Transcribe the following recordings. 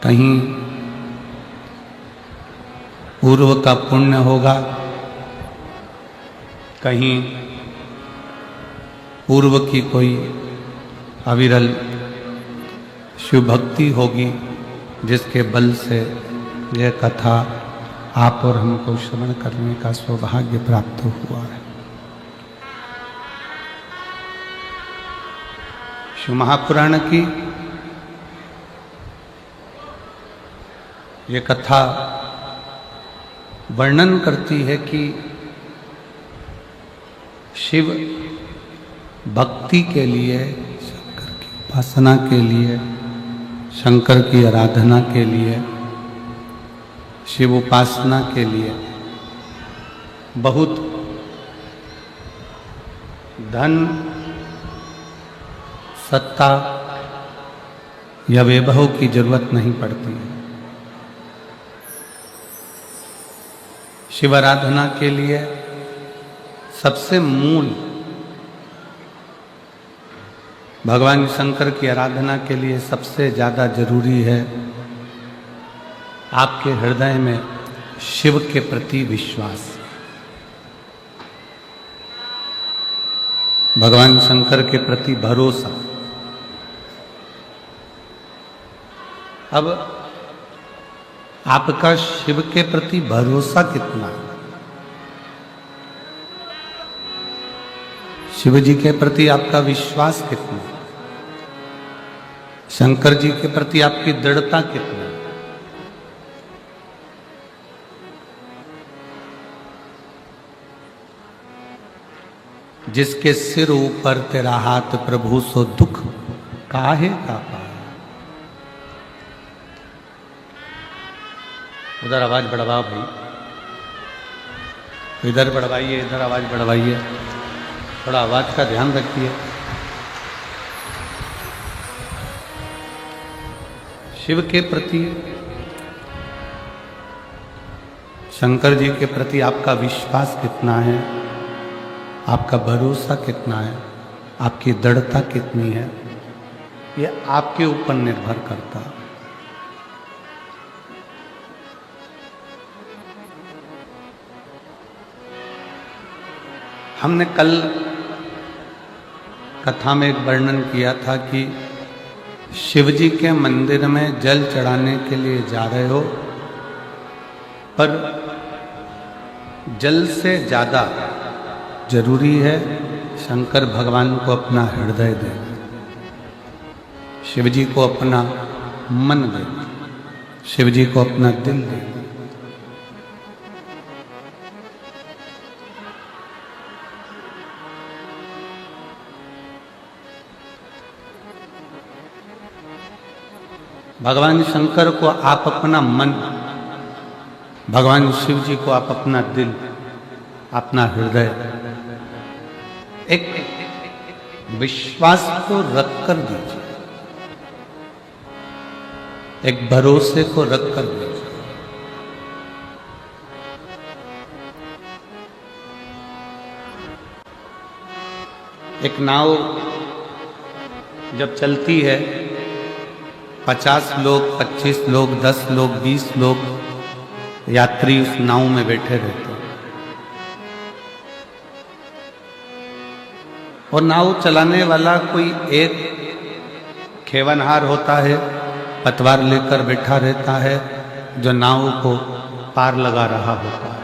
कहीं पूर्व का पुण्य होगा, कहीं पूर्व की कोई अविरल शिव भक्ति होगी जिसके बल से यह कथा आप और हमको श्रवण करने का सौभाग्य प्राप्त हुआ है। शिव महापुराण की ये कथा वर्णन करती है कि शिव भक्ति के लिए, शंकर की उपासना के लिए, शंकर की आराधना के लिए, शिव उपासना के लिए बहुत धन, सत्ता या वैभव की जरूरत नहीं पड़ती है। शिव आराधना के लिए सबसे मूल, भगवान शंकर की आराधना के लिए सबसे ज़्यादा जरूरी है आपके हृदय में शिव के प्रति विश्वास, भगवान शंकर के प्रति भरोसा। अब आपका शिव के प्रति भरोसा कितना है? शिव जी के प्रति आपका विश्वास कितना है? शंकर जी के प्रति आपकी दृढ़ता कितनी है? जिसके सिर ऊपर तेरा हाथ प्रभु सो दुख काहे का पाए। उधर आवाज बढ़वाओ भाई, इधर बढ़वाइए, इधर आवाज बढ़वाइए, थोड़ा आवाज का ध्यान रखिए। शिव के प्रति, शंकर जी के प्रति आपका विश्वास कितना है, आपका भरोसा कितना है, आपकी दृढ़ता कितनी है, यह आपके ऊपर निर्भर करता है। हमने कल कथा में एक वर्णन किया था कि शिव जी के मंदिर में जल चढ़ाने के लिए जा रहे हो, पर जल से ज़्यादा जरूरी है शंकर भगवान को अपना हृदय दे, शिव जी को अपना मन दे, शिव जी को अपना दिल दे। भगवान शंकर को आप अपना मन, भगवान शिव जी को आप अपना दिल, अपना हृदय, एक विश्वास को रख कर दीजिए, एक भरोसे को रख कर दीजिए। एक नाव जब चलती है, 50 लोग, 25 लोग, 10 लोग, 20 लोग यात्री उस नाव में बैठे रहते हैं, और नाव चलाने वाला कोई एक खेवनहार होता है, पतवार लेकर बैठा रहता है, जो नाव को पार लगा रहा होता है।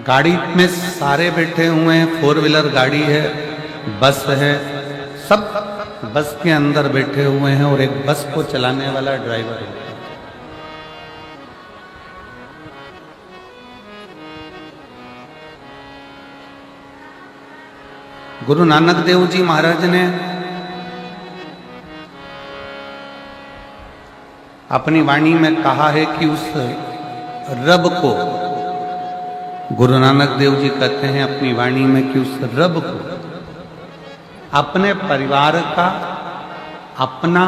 गाड़ी में सारे बैठे हुए हैं, 4 व्हीलर गाड़ी है, बस है, सब बस के अंदर बैठे हुए हैं, और एक बस को चलाने वाला ड्राइवर है। गुरु नानक देव जी महाराज ने अपनी वाणी में कहा है कि उस रब को, गुरु नानक देव जी कहते हैं अपनी वाणी में कि उस रब को अपने परिवार का अपना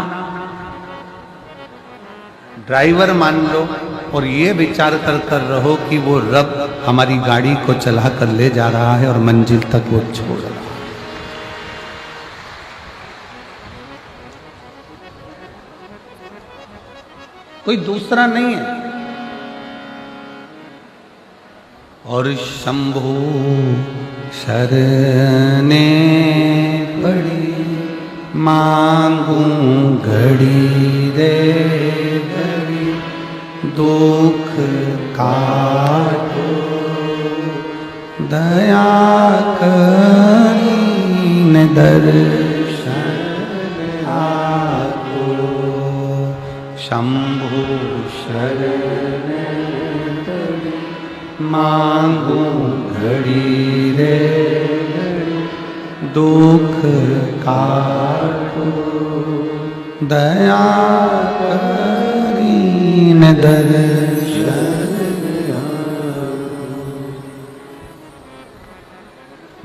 ड्राइवर मान लो, और ये विचार कर रहो कि वो रब हमारी गाड़ी को चला कर ले जा रहा है और मंजिल तक वो छोड़ रहा है। कोई दूसरा नहीं है। और शंभु शरणे पड़ी मांगू घड़ी रे घड़ी दुख काटो दया करीन दर्शन आको। शंभु शरण मांगू घड़ी रे दुख काटो दया करीन दर्शन।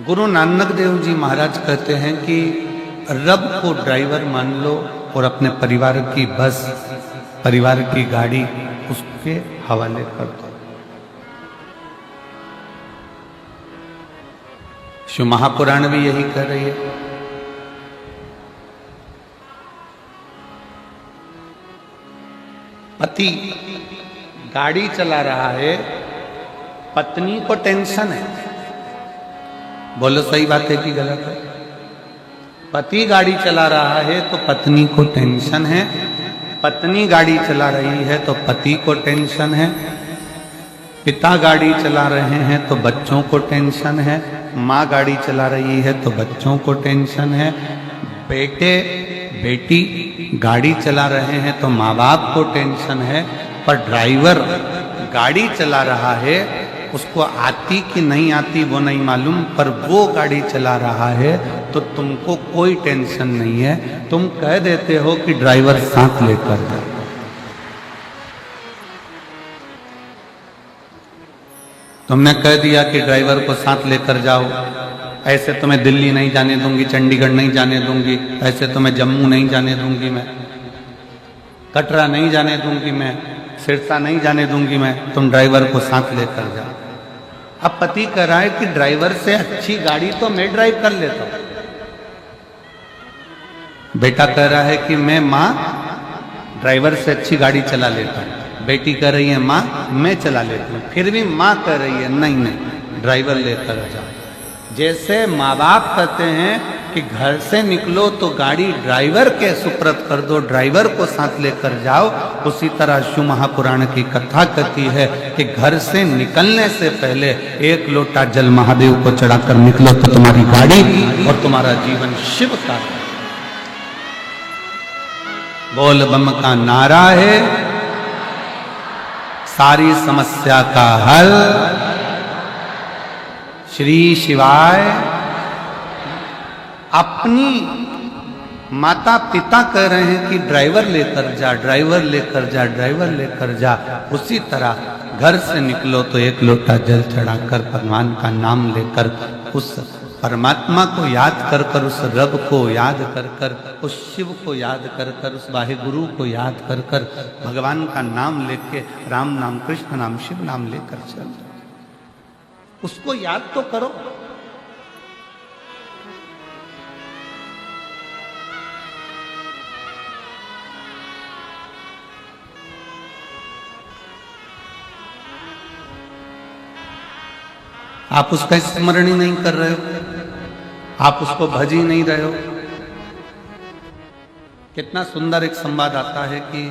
गुरु नानक देव जी महाराज कहते हैं कि रब को ड्राइवर मान लो और अपने परिवार की बस, परिवार की गाड़ी उसके हवाले कर दो। शिव महापुराण भी यही कह रही है। पति गाड़ी चला रहा है, पत्नी को टेंशन है। बोलो सही बात है कि गलत है? पति गाड़ी चला रहा है तो पत्नी को टेंशन है, पत्नी गाड़ी चला रही है तो पति को टेंशन है, पिता गाड़ी चला रहे हैं तो बच्चों को टेंशन है, माँ गाड़ी चला रही है तो बच्चों को टेंशन है, बेटे बेटी गाड़ी चला रहे हैं तो माँ बाप को टेंशन है। पर ड्राइवर गाड़ी चला रहा है, उसको आती कि नहीं आती वो नहीं मालूम, पर वो गाड़ी चला रहा है तो तुमको कोई टेंशन नहीं है। तुम कह देते हो कि ड्राइवर साथ लेकर जाओ। तुमने कह दिया कि ड्राइवर को साथ लेकर जाओ, ऐसे तो मैं दिल्ली नहीं जाने दूंगी, चंडीगढ़ नहीं जाने दूंगी, ऐसे तो मैं जम्मू नहीं जाने दूंगी, मैं कटरा नहीं जाने दूंगी, मैं सिरसा नहीं जाने दूंगी, मैं तुम ड्राइवर को साथ लेकर जाओ। अब पति कह रहा है कि ड्राइवर से अच्छी गाड़ी तो मैं ड्राइव कर लेता हूं। बेटा कह रहा है कि मैं माँ ड्राइवर से अच्छी गाड़ी चला लेता हूं। बेटी कह रही है माँ मैं चला लेती हूँ। फिर भी माँ कह रही है नहीं नहीं ड्राइवर लेकर जाओ। जैसे माँ बाप कहते हैं कि घर से निकलो तो गाड़ी ड्राइवर के सुपुर्द कर दो, ड्राइवर को साथ लेकर जाओ, उसी तरह शिव महापुराण की कथा कहती है कि घर से निकलने से पहले एक लोटा जल महादेव को चढ़ाकर निकलो तो तुम्हारी गाड़ी और तुम्हारा जीवन शिव का है। बोल बम का नारा है, सारी समस्या का हल श्री शिवाय। अपनी माता पिता कह रहे हैं कि ड्राइवर लेकर जा, ड्राइवर लेकर जा, ड्राइवर लेकर जा, उसी तरह घर से निकलो तो एक लोटा जल चढ़ाकर भगवान का नाम लेकर, उस परमात्मा को याद कर कर, उस रब को याद कर कर, उस शिव को याद कर कर, उस वाहे गुरु को याद कर कर, भगवान का नाम लेके, राम नाम, कृष्ण नाम, शिव नाम लेकर चल, उसको याद तो करो। आप उसका स्मरण ही नहीं कर रहे हो, आप उसको भज ही नहीं रहे हो। कितना सुंदर एक संवाद आता है कि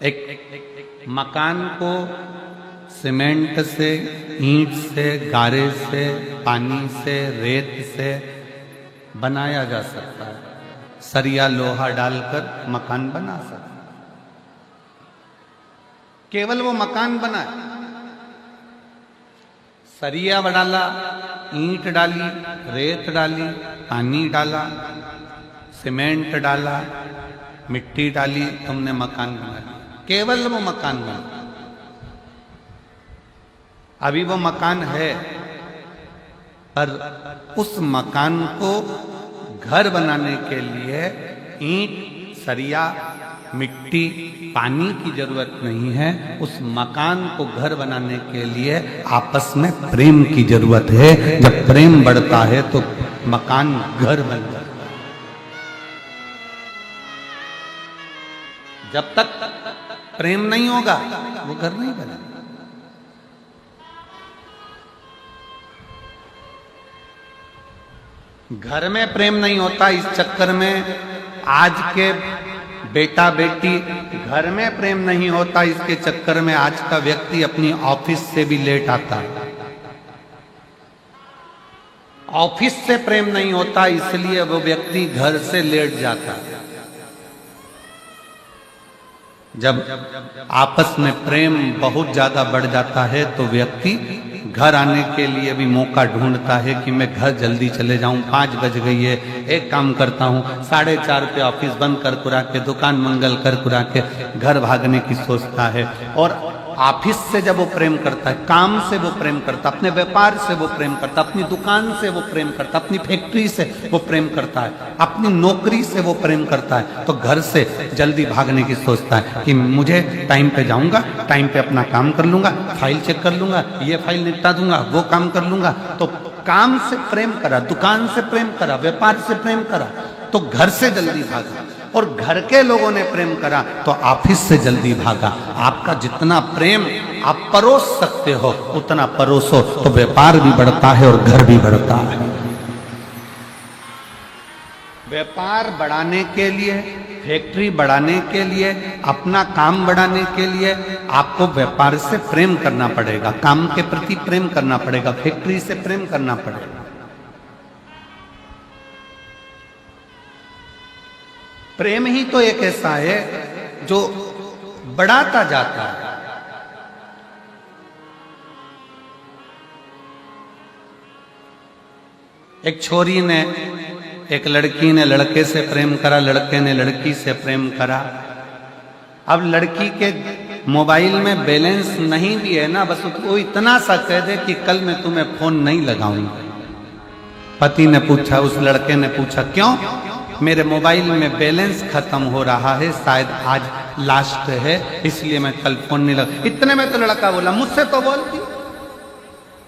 एक मकान को सीमेंट से, ईंट से, गारे से, पानी से, रेत से बनाया जा सकता है। सरिया लोहा डालकर मकान बना सकता है। केवल वो मकान बना, सरिया डाला, ईंट डाली, रेत डाली, पानी डाला, सीमेंट डाला, मिट्टी डाली, तुमने मकान बनाया। केवल वो मकान बना। अभी वो मकान है, पर उस मकान को घर बनाने के लिए ईंट, सरिया, मिट्टी, पानी की जरूरत नहीं है। उस मकान को घर बनाने के लिए आपस में प्रेम की जरूरत है। जब प्रेम बढ़ता है तो मकान घर बन जाता है। जब तक प्रेम नहीं होगा वो घर नहीं बनेगा। घर में प्रेम नहीं होता, इस चक्कर में आज के बेटा बेटी घर में प्रेम नहीं होता, इसके चक्कर में आज का व्यक्ति अपनी ऑफिस से भी लेट आता है। ऑफिस से प्रेम नहीं होता इसलिए वो व्यक्ति घर से लेट जाता है। जब आपस में प्रेम बहुत ज्यादा बढ़ जाता है तो व्यक्ति घर आने के लिए भी मौका ढूंढता है कि मैं घर जल्दी चले जाऊं, 5 बज गई है, एक काम करता हूं 4:30 पे ऑफिस बंद कर कुरा के, दुकान मंगल कर कुरा के घर भागने की सोचता है। और ऑफिस से जब वो प्रेम करता है, काम से वो प्रेम करता, अपने व्यापार से वो प्रेम करता, अपनी दुकान से वो प्रेम करता, अपनी फैक्ट्री से वो प्रेम करता है, अपनी नौकरी से वो प्रेम करता है, तो घर से जल्दी भागने की सोचता है कि मुझे टाइम पे जाऊंगा, टाइम पे अपना काम कर लूंगा, फाइल चेक कर लूंगा, ये फाइल निपटा दूंगा, वो काम कर लूंगा। तो काम से प्रेम करा, दुकान से प्रेम करा, व्यापार से प्रेम करा तो घर से जल्दी भागा, और घर के लोगों ने प्रेम करा तो ऑफिस से जल्दी भागा। आपका जितना प्रेम आप परोस सकते हो उतना परोसो तो व्यापार भी बढ़ता है और घर भी बढ़ता है। व्यापार बढ़ाने के लिए, फैक्ट्री बढ़ाने के लिए, अपना काम बढ़ाने के लिए आपको व्यापार से प्रेम करना पड़ेगा, काम के प्रति प्रेम करना पड़ेगा, फैक्ट्री से प्रेम करना पड़ेगा। प्रेम ही तो एक ऐसा है जो बढ़ाता जाता है। एक छोरी ने, एक लड़की ने लड़के से प्रेम करा, लड़के ने लड़की से प्रेम करा। अब लड़की के मोबाइल में बैलेंस नहीं भी है ना, बस वो इतना सा कह दे कि कल मैं तुम्हें फोन नहीं लगाऊंगा। पति ने पूछा, उस लड़के ने पूछा क्यों? मेरे मोबाइल में बैलेंस खत्म हो रहा है, शायद आज लास्ट है, इसलिए मैं कल फोन नहीं लगा। इतने में तो लड़का बोला, मुझसे तो बोलती,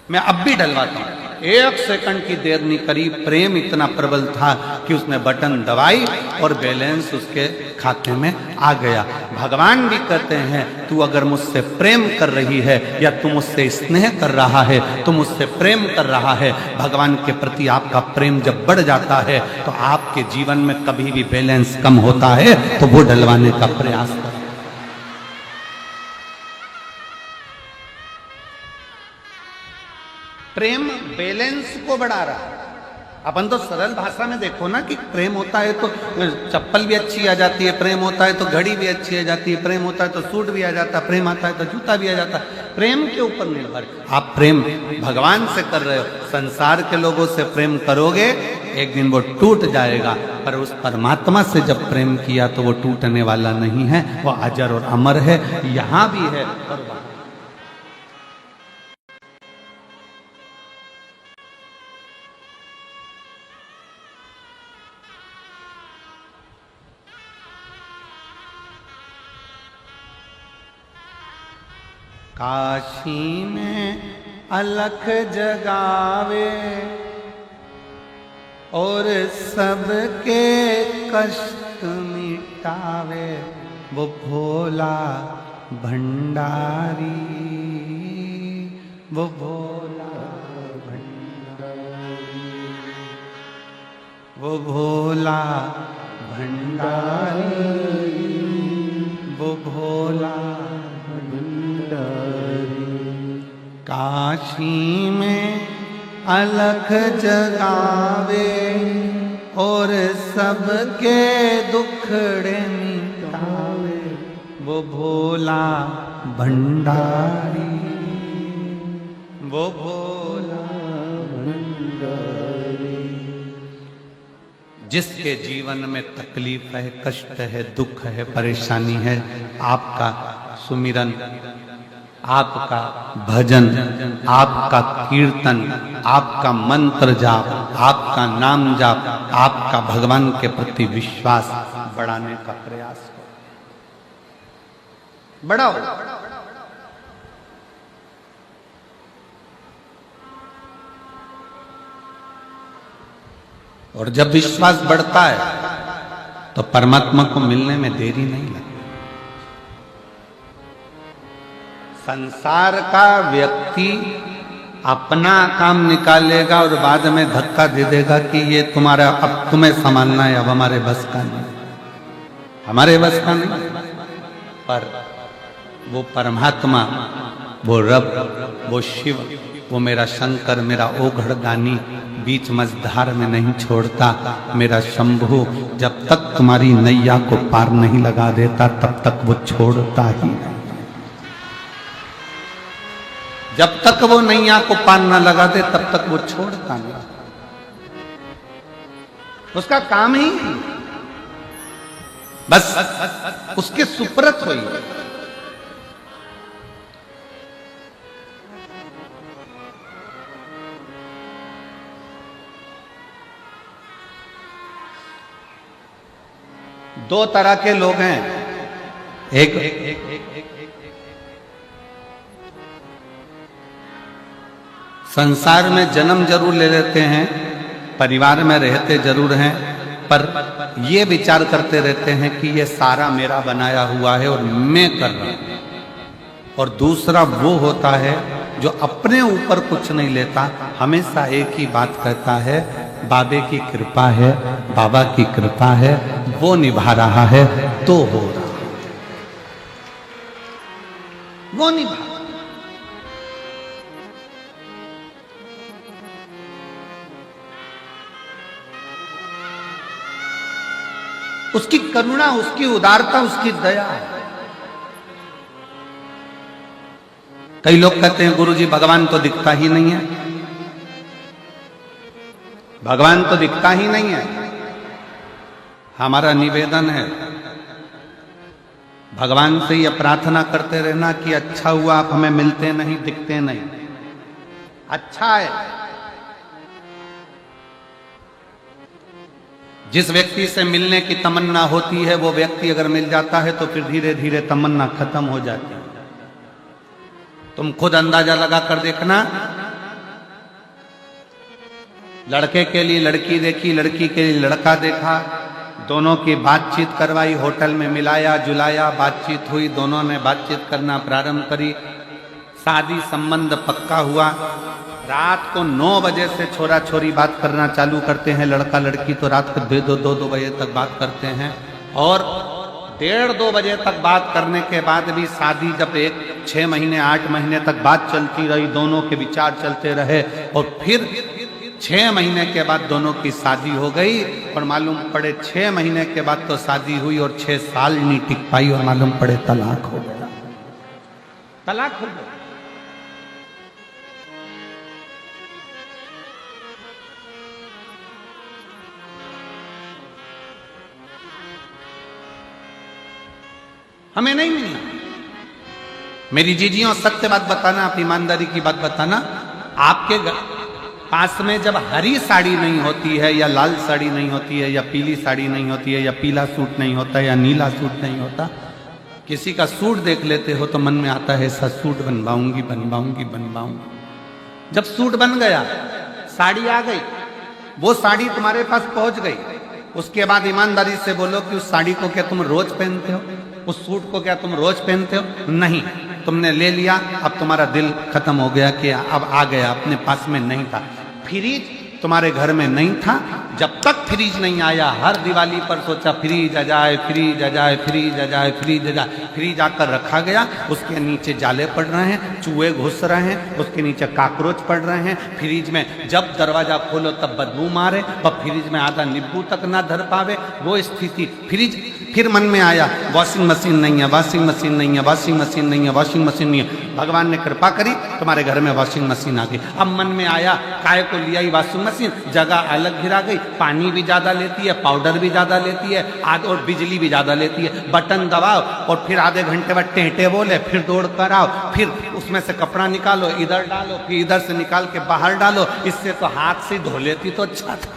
मैं अब भी डलवाता हूं। 1 सेकंड की देर नहीं करी, प्रेम इतना प्रबल था कि उसने बटन दबाई और बैलेंस उसके खाते में आ गया। भगवान भी कहते हैं तू अगर मुझसे प्रेम कर रही है या तू मुझसे स्नेह कर रहा है, तू मुझसे प्रेम कर रहा है, भगवान के प्रति आपका प्रेम जब बढ़ जाता है तो आपके जीवन में कभी भी बैलेंस कम होता है तो वो डलवाने का प्रयास करें। प्रेम बैलेंस को बढ़ा रहा है। अपन तो सरल भाषा में देखो ना कि प्रेम होता है तो चप्पल भी अच्छी आ जाती है, प्रेम होता है तो घड़ी भी अच्छी आ जाती है, प्रेम होता है तो सूट भी आ जाता है, प्रेम आता है तो जूता भी आ जाता है। प्रेम के ऊपर निर्भर। आप प्रेम भगवान से कर रहे हो, संसार के लोगों से प्रेम करोगे एक दिन वो टूट जाएगा, पर उस परमात्मा से जब प्रेम किया तो वो टूटने वाला नहीं है, वो अजर और अमर है, यहाँ भी है और वहां। काशी में अलख जगावे और सबके कष्ट मिटावे, वो भोला भंडारी, वो भोला भंडारी, वो भोला भंडारी, वो भोला काशी में अलख जगावे और सबके दुखड़े मिटावे, वो भोला भंडारी, वो भोला भंडारी। जिसके जीवन में तकलीफ है, कष्ट है, दुख है, परेशानी है, आपका सुमिरन, आपका भजन, आपका कीर्तन, आपका मंत्र जाप, आपका नाम जाप, आपका भगवान के प्रति विश्वास बढ़ाने का प्रयास करो, बढ़ाओ। और जब विश्वास बढ़ता है तो परमात्मा को मिलने में देरी नहीं लगती। संसार का व्यक्ति अपना काम निकालेगा और बाद में धक्का दे देगा कि ये तुम्हारा, अब तुम्हें संभालना है, अब हमारे बस का नहीं, हमारे बस का नहीं। पर वो परमात्मा, वो रब, वो शिव, वो मेरा शंकर, मेरा ओघड़ दानी बीच मझधार में नहीं छोड़ता। मेरा शंभु जब तक तुम्हारी नैया को पार नहीं लगा देता तब तक वो छोड़ता ही नहीं। जब तक वो नैया को पार न लगा दे तब तक वो छोड़ता नहीं। उसका काम ही बस उसके सुपुर्द हुई। दो तरह के लोग हैं। एक संसार में जन्म जरूर ले लेते हैं, परिवार में रहते जरूर हैं, पर ये विचार करते रहते हैं कि ये सारा मेरा बनाया हुआ है और मैं कर रहा हूं। और दूसरा वो होता है जो अपने ऊपर कुछ नहीं लेता, हमेशा एक ही बात कहता है, बाबे की कृपा है, बाबा की कृपा है, वो निभा रहा है तो हो रहा, वो निभा। उसकी करुणा, उसकी उदारता, उसकी दया। कई लोग कहते हैं गुरुजी भगवान तो दिखता ही नहीं है, भगवान तो दिखता ही नहीं है। हमारा निवेदन है भगवान से यह प्रार्थना करते रहना कि अच्छा हुआ आप हमें मिलते नहीं, दिखते नहीं। अच्छा है, जिस व्यक्ति से मिलने की तमन्ना होती है वो व्यक्ति अगर मिल जाता है तो फिर धीरे धीरे तमन्ना खत्म हो जाती है। तुम खुद अंदाजा लगा कर देखना, लड़के के लिए लड़की देखी, लड़की के लिए लड़का देखा, दोनों की बातचीत करवाई, होटल में मिलाया जुलाया, बातचीत हुई, दोनों ने बातचीत करना प्रारंभ करी, शादी संबंध पक्का हुआ। रात को 9 बजे से छोरा छोरी बात करना चालू करते हैं, लड़का लड़की तो रात को 2 बजे तक बात करते हैं। और 1:30-2 बजे तक बात करने के बाद भी शादी जब 6 महीने 8 महीने तक बात चलती रही, दोनों के विचार चलते रहे और फिर 6 महीने के बाद दोनों की शादी हो गई। और मालूम पड़े 6 महीने के बाद तो शादी हुई और 6 साल नहीं टिक पाई और मालूम पड़े तलाक हो गया, तलाक हो गया। हमें नहीं मिलना। मेरी जीजियों सत्य बात बताना, आप ईमानदारी की बात बताना, आपके पास में जब हरी साड़ी नहीं होती है या लाल साड़ी नहीं होती है या पीली साड़ी नहीं होती है या पीला सूट नहीं होता या नीला सूट नहीं होता, किसी का सूट देख लेते हो तो मन में आता है ऐसा सूट बनवाऊंगी बनवाऊंगी बनवाऊंगी। जब सूट बन गया, साड़ी आ गई, वो साड़ी तुम्हारे पास पहुंच गई, उसके बाद ईमानदारी से बोलो कि उस साड़ी को क्या तुम रोज पहनते हो, उस सूट को क्या तुम रोज पहनते हो? नहीं, तुमने ले लिया, अब तुम्हारा दिल खत्म हो गया कि अब आ गया, अपने पास में नहीं था। फ्रिज तुम्हारे घर में नहीं था, जब तक फ्रिज नहीं आया हर दिवाली पर सोचा फ्रिज आ जाए, फ्रिज आ जाए, फ्रिज आ जाए, फ्रिज आ जाए। फ्रिज आकर रखा गया, उसके नीचे जाले पड़ रहे हैं, चूहे घुस रहे हैं, उसके नीचे काकरोच पड़ रहे हैं। फ्रिज में जब दरवाजा खोलो तब बदबू मारे, और फ्रिज में आधा नींबू तक ना धर पावे, वो स्थिति। फ्रिज फिर मन में आया वॉशिंग मशीन नहीं है, वॉशिंग मशीन नहीं है, वॉशिंग मशीन नहीं है, वॉशिंग मशीन नहीं है। भगवान ने कृपा करी, तुम्हारे घर में वॉशिंग मशीन आ गई। अब मन में आया काय को लिया ही वॉशिंग मशीन, जगह अलग गिरा गई, पानी भी ज्यादा लेती है, पाउडर भी ज्यादा लेती है, और बिजली भी ज्यादा लेती है। बटन दबाओ और फिर आधे घंटे बाद टेंटे बोले, फिर दौड़ कर आओ, फिर उसमें से कपड़ा निकालो, इधर डालो, फिर इधर से निकाल के बाहर डालो। इससे तो हाथ से धो लेती तो अच्छा था।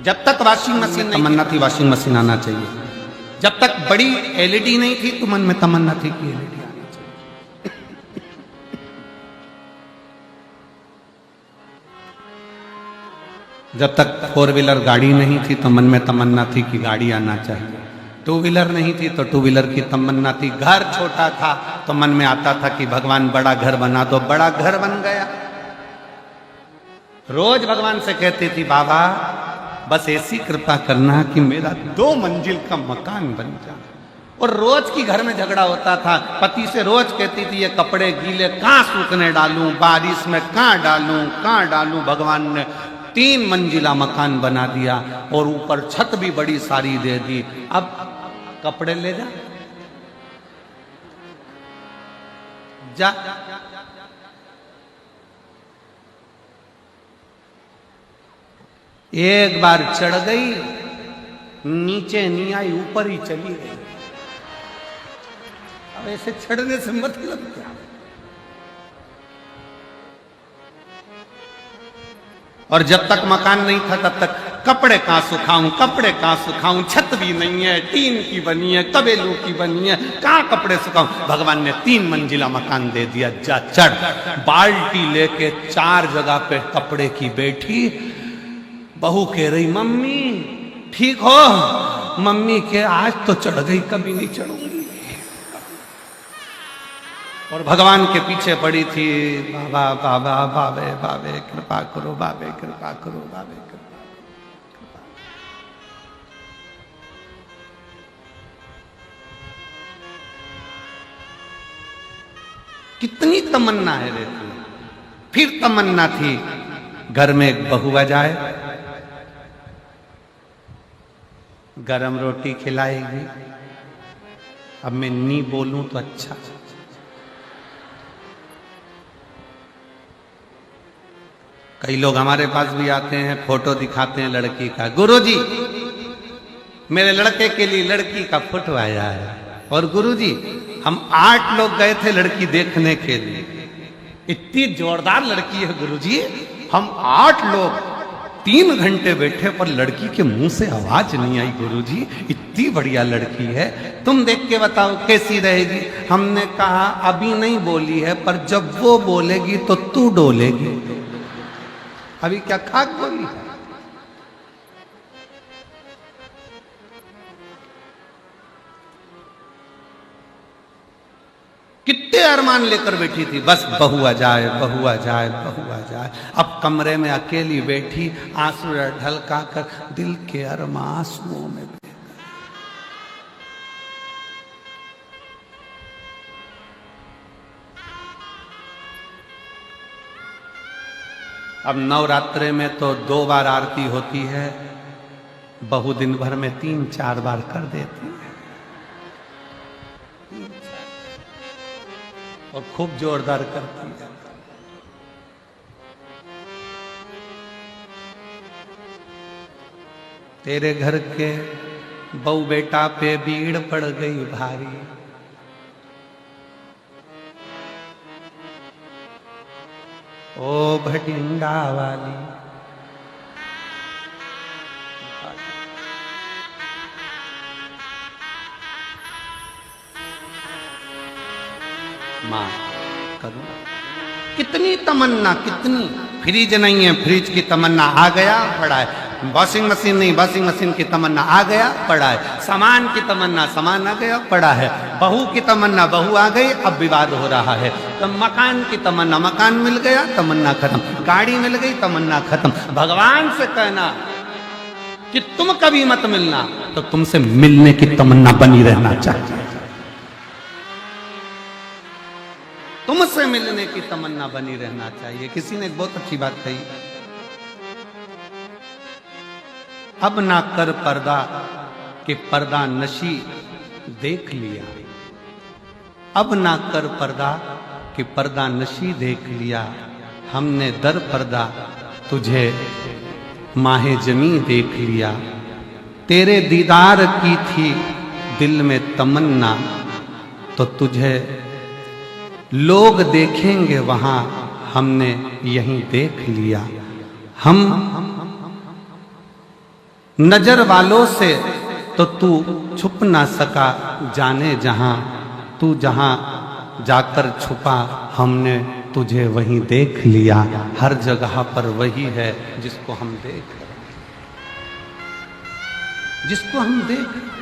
जब तक वॉशिंग मशीन नहीं, तमन्ना थी वॉशिंग मशीन आना चाहिए। जब तक बड़ी एलईडी नहीं थी तो मन में तमन्ना थी कि एलईडी आनी चाहिए। जब तक 4 व्हीलर गाड़ी नहीं थी तो मन में तमन्ना थी कि गाड़ी आना चाहिए। 2 व्हीलर नहीं थी तो 2 व्हीलर की तमन्ना थी। घर छोटा था तो मन में आता था कि भगवान बड़ा घर बना दो, बड़ा घर बन गया। रोज भगवान से कहती थी बाबा बस ऐसी कृपा करना कि मेरा 2 मंजिल का मकान बन जाए। और रोज की घर में झगड़ा होता था। पति से रोज कहती थी ये कपड़े गीले कहां सूखने डालूं, बारिश में कहां डालूं। भगवान ने 3 मंजिला मकान बना दिया और ऊपर छत भी बड़ी सारी दे दी। अब कपड़े ले जा। एक बार चढ़ गई, नीचे नहीं आई, ऊपर ही चली गई। अब ऐसे चढ़ने से मतलब क्या? और जब तक मकान नहीं था तब तक कपड़े कहां सुखाऊं, छत भी नहीं है, टीन की बनी है, तबेलू की बनी है, कहां कपड़े सुखाऊं। भगवान ने 3 मंजिला मकान दे दिया, जा चढ़। बाल्टी लेके 4 जगह पे कपड़े की बैठी। बहू कह रही मम्मी ठीक हो? मम्मी के आज तो चढ़ गई, कभी नहीं चढ़ूंगी। और भगवान के पीछे पड़ी थी, बाबा बाबा बाबे बाबे कृपा करो, बाबे कृपा करो, बाबे कृपा। कितनी तमन्ना है रहती। फिर तमन्ना थी घर में एक बहू आ जाए, गरम रोटी खिलाएगी। अब मैं नहीं बोलूं तो अच्छा। कई लोग हमारे पास भी आते हैं, फोटो दिखाते हैं लड़की का, गुरुजी मेरे लड़के के लिए लड़की का फोटो आया है। और गुरुजी हम 8 लोग गए थे लड़की देखने के लिए, इतनी जोरदार लड़की है गुरुजी, हम 8 लोग 3 घंटे बैठे पर लड़की के मुंह से आवाज नहीं आई। गुरुजी इतनी बढ़िया लड़की है, तुम देख के बताओ कैसी रहेगी। हमने कहा अभी नहीं बोली है, पर जब वो बोलेगी तो तू डोलेगी। अभी क्या खाक बोली है? कितने अरमान लेकर बैठी थी, बस बहू आ जाए, बहू आ जाए, बहू आ जाए। अब कमरे में अकेली बैठी, आंसू ढलका कर दिल के अरमान आंसुओं में बह गए। अब नवरात्रे में तो 2 बार आरती होती है, बहू दिन भर में 3-4 बार कर देती है और खूब जोरदार करती है। तेरे घर के बहू बेटा पे भीड़ पड़ गई भारी, ओ भटिंडा वाली। मां करूं कितनी तमन्ना, कितनी। फ्रिज नहीं है, फ्रिज की तमन्ना आ गया पड़ा है। वॉशिंग मशीन नहीं, वॉशिंग मशीन की तमन्ना आ गया पड़ा है। सामान की तमन्ना, सामान आ गया पड़ा है। बहू की तमन्ना, बहू आ गई, अब विवाद हो रहा है। तो मकान की तमन्ना, मकान मिल गया, तमन्ना खत्म। गाड़ी मिल गई, तमन्ना खत्म। भगवान से कहना कि तुम कभी मत मिलना, तो तुमसे मिलने की तमन्ना बनी रहना चाहिए। तुमसे मिलने की तमन्ना बनी रहना चाहिए। किसी ने बहुत अच्छी बात कही, अब ना कर पर्दा कि पर्दा नशी देख लिया। अब ना कर पर्दा कि पर्दा नशी देख लिया। हमने दर पर्दा तुझे माहे जमी देख लिया। तेरे दीदार की थी दिल में तमन्ना, तो तुझे लोग देखेंगे वहां, हमने यहीं देख लिया। हम नजर वालों से तो तू छुप ना सका जाने जहां, तू जहां जाकर छुपा हमने तुझे वहीं देख लिया। हर जगह पर वही है जिसको हम देख रहे हैं, जिसको हम देख रहे हैं।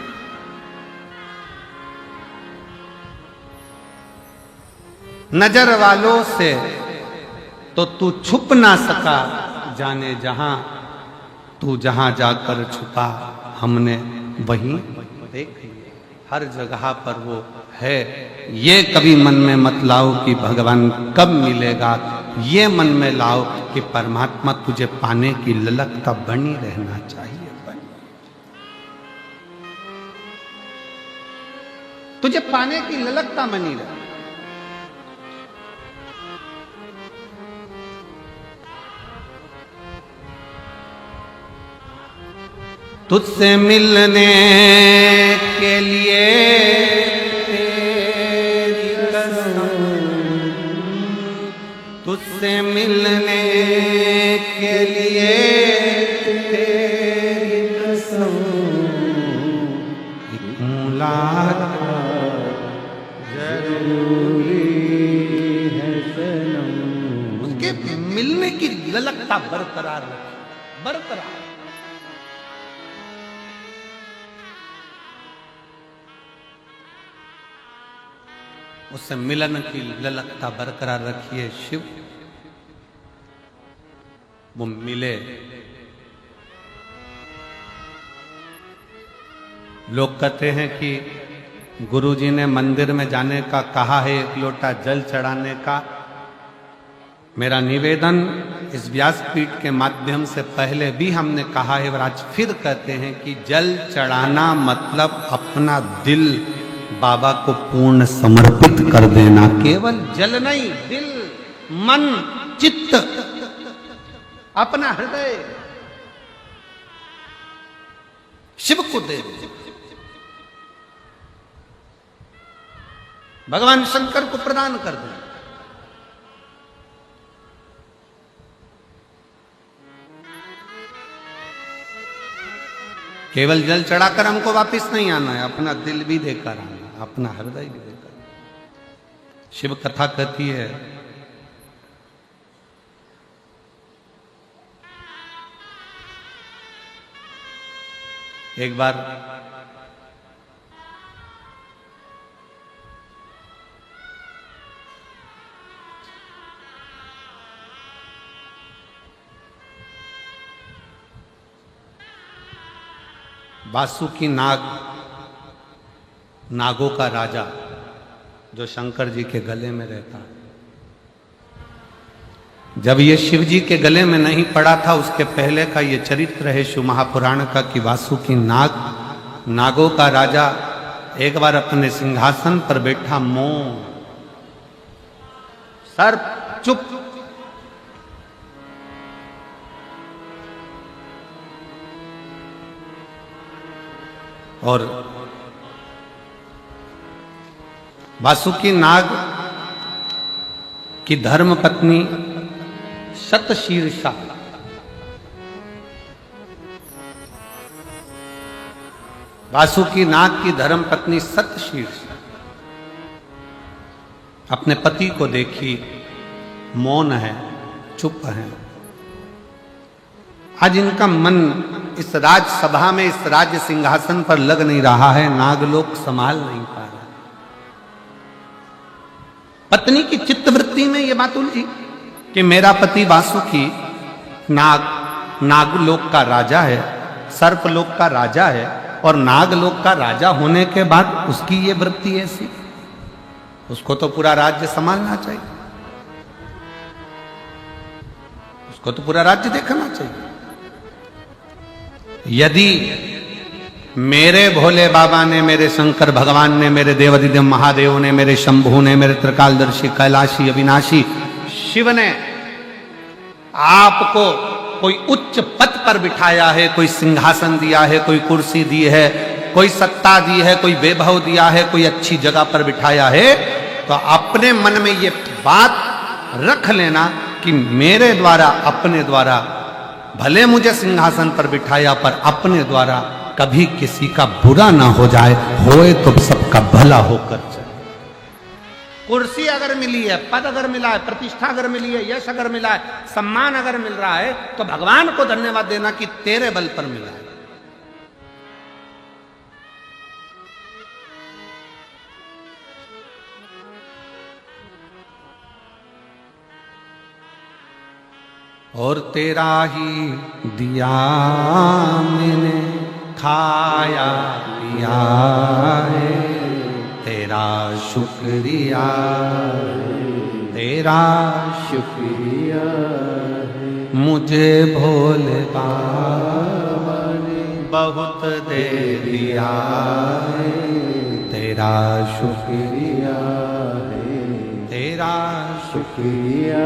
नजर वालों से तो तू छुप ना सका जाने जहां, तू जहां जाकर छुपा हमने वहीं देख लिया। हर जगह पर वो है। ये कभी मन में मत लाओ कि भगवान कब मिलेगा, ये मन में लाओ कि परमात्मा तुझे पाने की ललकता बनी रहना चाहिए, तुझे पाने की ललकता बनी रहे। तुझसे मिलने के लिए तेरी कसम, तुझसे मिलने के लिए तेरी कसम, एक मुलाकात जरूरी है सनम। उसके मिलने की ललकता बरकरार रखी, बरकरार। उससे मिलन की ललकता बरकरार रखिए शिव। वो मिले। लोग कहते हैं कि गुरुजी ने मंदिर में जाने का कहा है, एक लोटा जल चढ़ाने का। मेरा निवेदन इस व्यासपीठ के माध्यम से पहले भी हमने कहा है और आज फिर कहते हैं कि जल चढ़ाना मतलब अपना दिल बाबा को पूर्ण समर्पित कर देना। केवल जल नहीं, दिल, मन, चित्त, अपना हृदय शिव को दे दे। भगवान शंकर को प्रदान कर दे। केवल जल चढ़ाकर हमको वापस नहीं आना है, अपना दिल भी देकर आना, अपना हृदय भी देकर। शिव कथा कहती है एक बार वासुकी नाग, नागों का राजा जो शंकर जी के गले में रहता, जब ये शिव जी के गले में नहीं पड़ा था उसके पहले का ये चरित्र है शिव महापुराण का कि वासुकी नाग, नागों का राजा, एक बार अपने सिंहासन पर बैठा, मौन, सर्प चुप। और वासुकी नाग की धर्म पत्नी शतशीर्षा, वासुकी नाग की धर्म पत्नी शतशीर्षा अपने पति को देखी, मौन है, चुप है। आज इनका मन इस राजसभा में, इस राज्य सिंहासन पर लग नहीं रहा है, नागलोक संभाल नहीं पा रहा। पत्नी की चित्तवृत्ति में यह बात उलझी कि मेरा पति वासुकी नाग, नागलोक का राजा है, सर्पलोक का राजा है, और नागलोक का राजा होने के बाद उसकी ये वृत्ति ऐसी, उसको तो पूरा राज्य संभालना चाहिए, उसको तो पूरा राज्य देखना चाहिए। यदि मेरे भोले बाबा ने, मेरे शंकर भगवान ने, मेरे देवाधिदेव महादेव ने, मेरे शंभु ने, मेरे त्रिकालदर्शी कैलाशी अविनाशी शिव ने आपको कोई उच्च पद पर बिठाया है, कोई सिंहासन दिया है, कोई कुर्सी दी है, कोई सत्ता दी है, कोई वैभव दिया है, कोई अच्छी जगह पर बिठाया है, तो अपने मन में ये बात रख लेना कि मेरे द्वारा, अपने द्वारा भले मुझे सिंहासन पर बिठाया, पर अपने द्वारा कभी किसी का बुरा ना हो जाए, होए तो सबका भला होकर जाए। कुर्सी अगर मिली है, पद अगर मिला है, प्रतिष्ठा अगर मिली है, यश अगर मिला है, सम्मान अगर मिल रहा है, तो भगवान को धन्यवाद देना कि तेरे बल पर मिला है। और तेरा ही दिया मैंने खाया पिया है, तेरा शुक्रिया, तेरा शुक्रिया है। मुझे भोले बाबा ने बहुत दे दिया है, तेरा शुक्रिया है, तेरा शुक्रिया।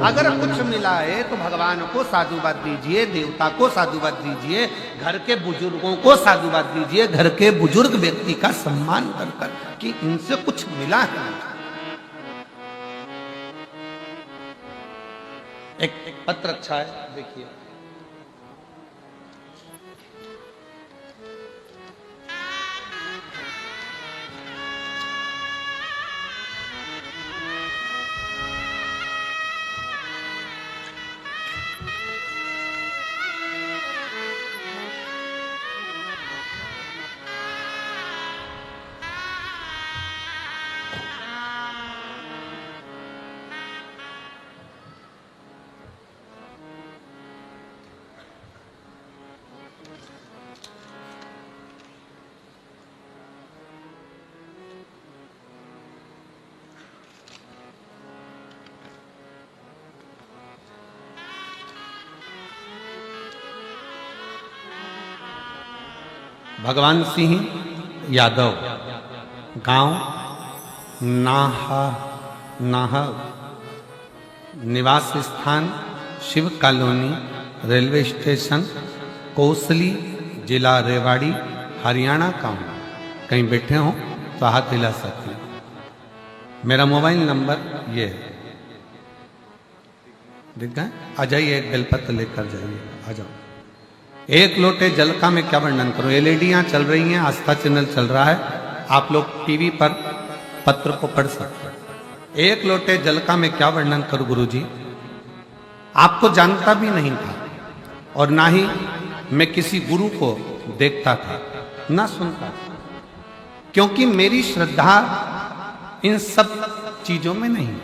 अगर कुछ मिला है तो भगवान को साधुवाद दीजिए, देवता को साधुवाद दीजिए, घर के बुजुर्गों को साधुवाद दीजिए, घर के बुजुर्ग व्यक्ति का सम्मान कर कर कि इनसे कुछ मिला है। एक पत्र अच्छा है, देखिए। भगवान सिंह यादव, गांव नाहा, निवास स्थान Shiv colony, railway station Kosli, जिला रेवाड़ी, हरियाणा का हूँ। कहीं बैठे हो तो हाथ हिला सकते हैं। मेरा मोबाइल नंबर ये है, दिख गए? आ जाइए, एक बेलपत्र लेकर जाइए, आ जाओ। एक लोटे जल का मैं क्या वर्णन करूं? एलईडीयां चल रही हैं, आस्था चैनल चल रहा है, आप लोग टीवी पर पत्र को पढ़ सकते हैं। एक लोटे जल का मैं क्या वर्णन करूं गुरुजी? आपको जानता भी नहीं था और ना ही मैं किसी गुरु को देखता था, ना सुनता था, क्योंकि मेरी श्रद्धा इन सब चीजों में नहीं।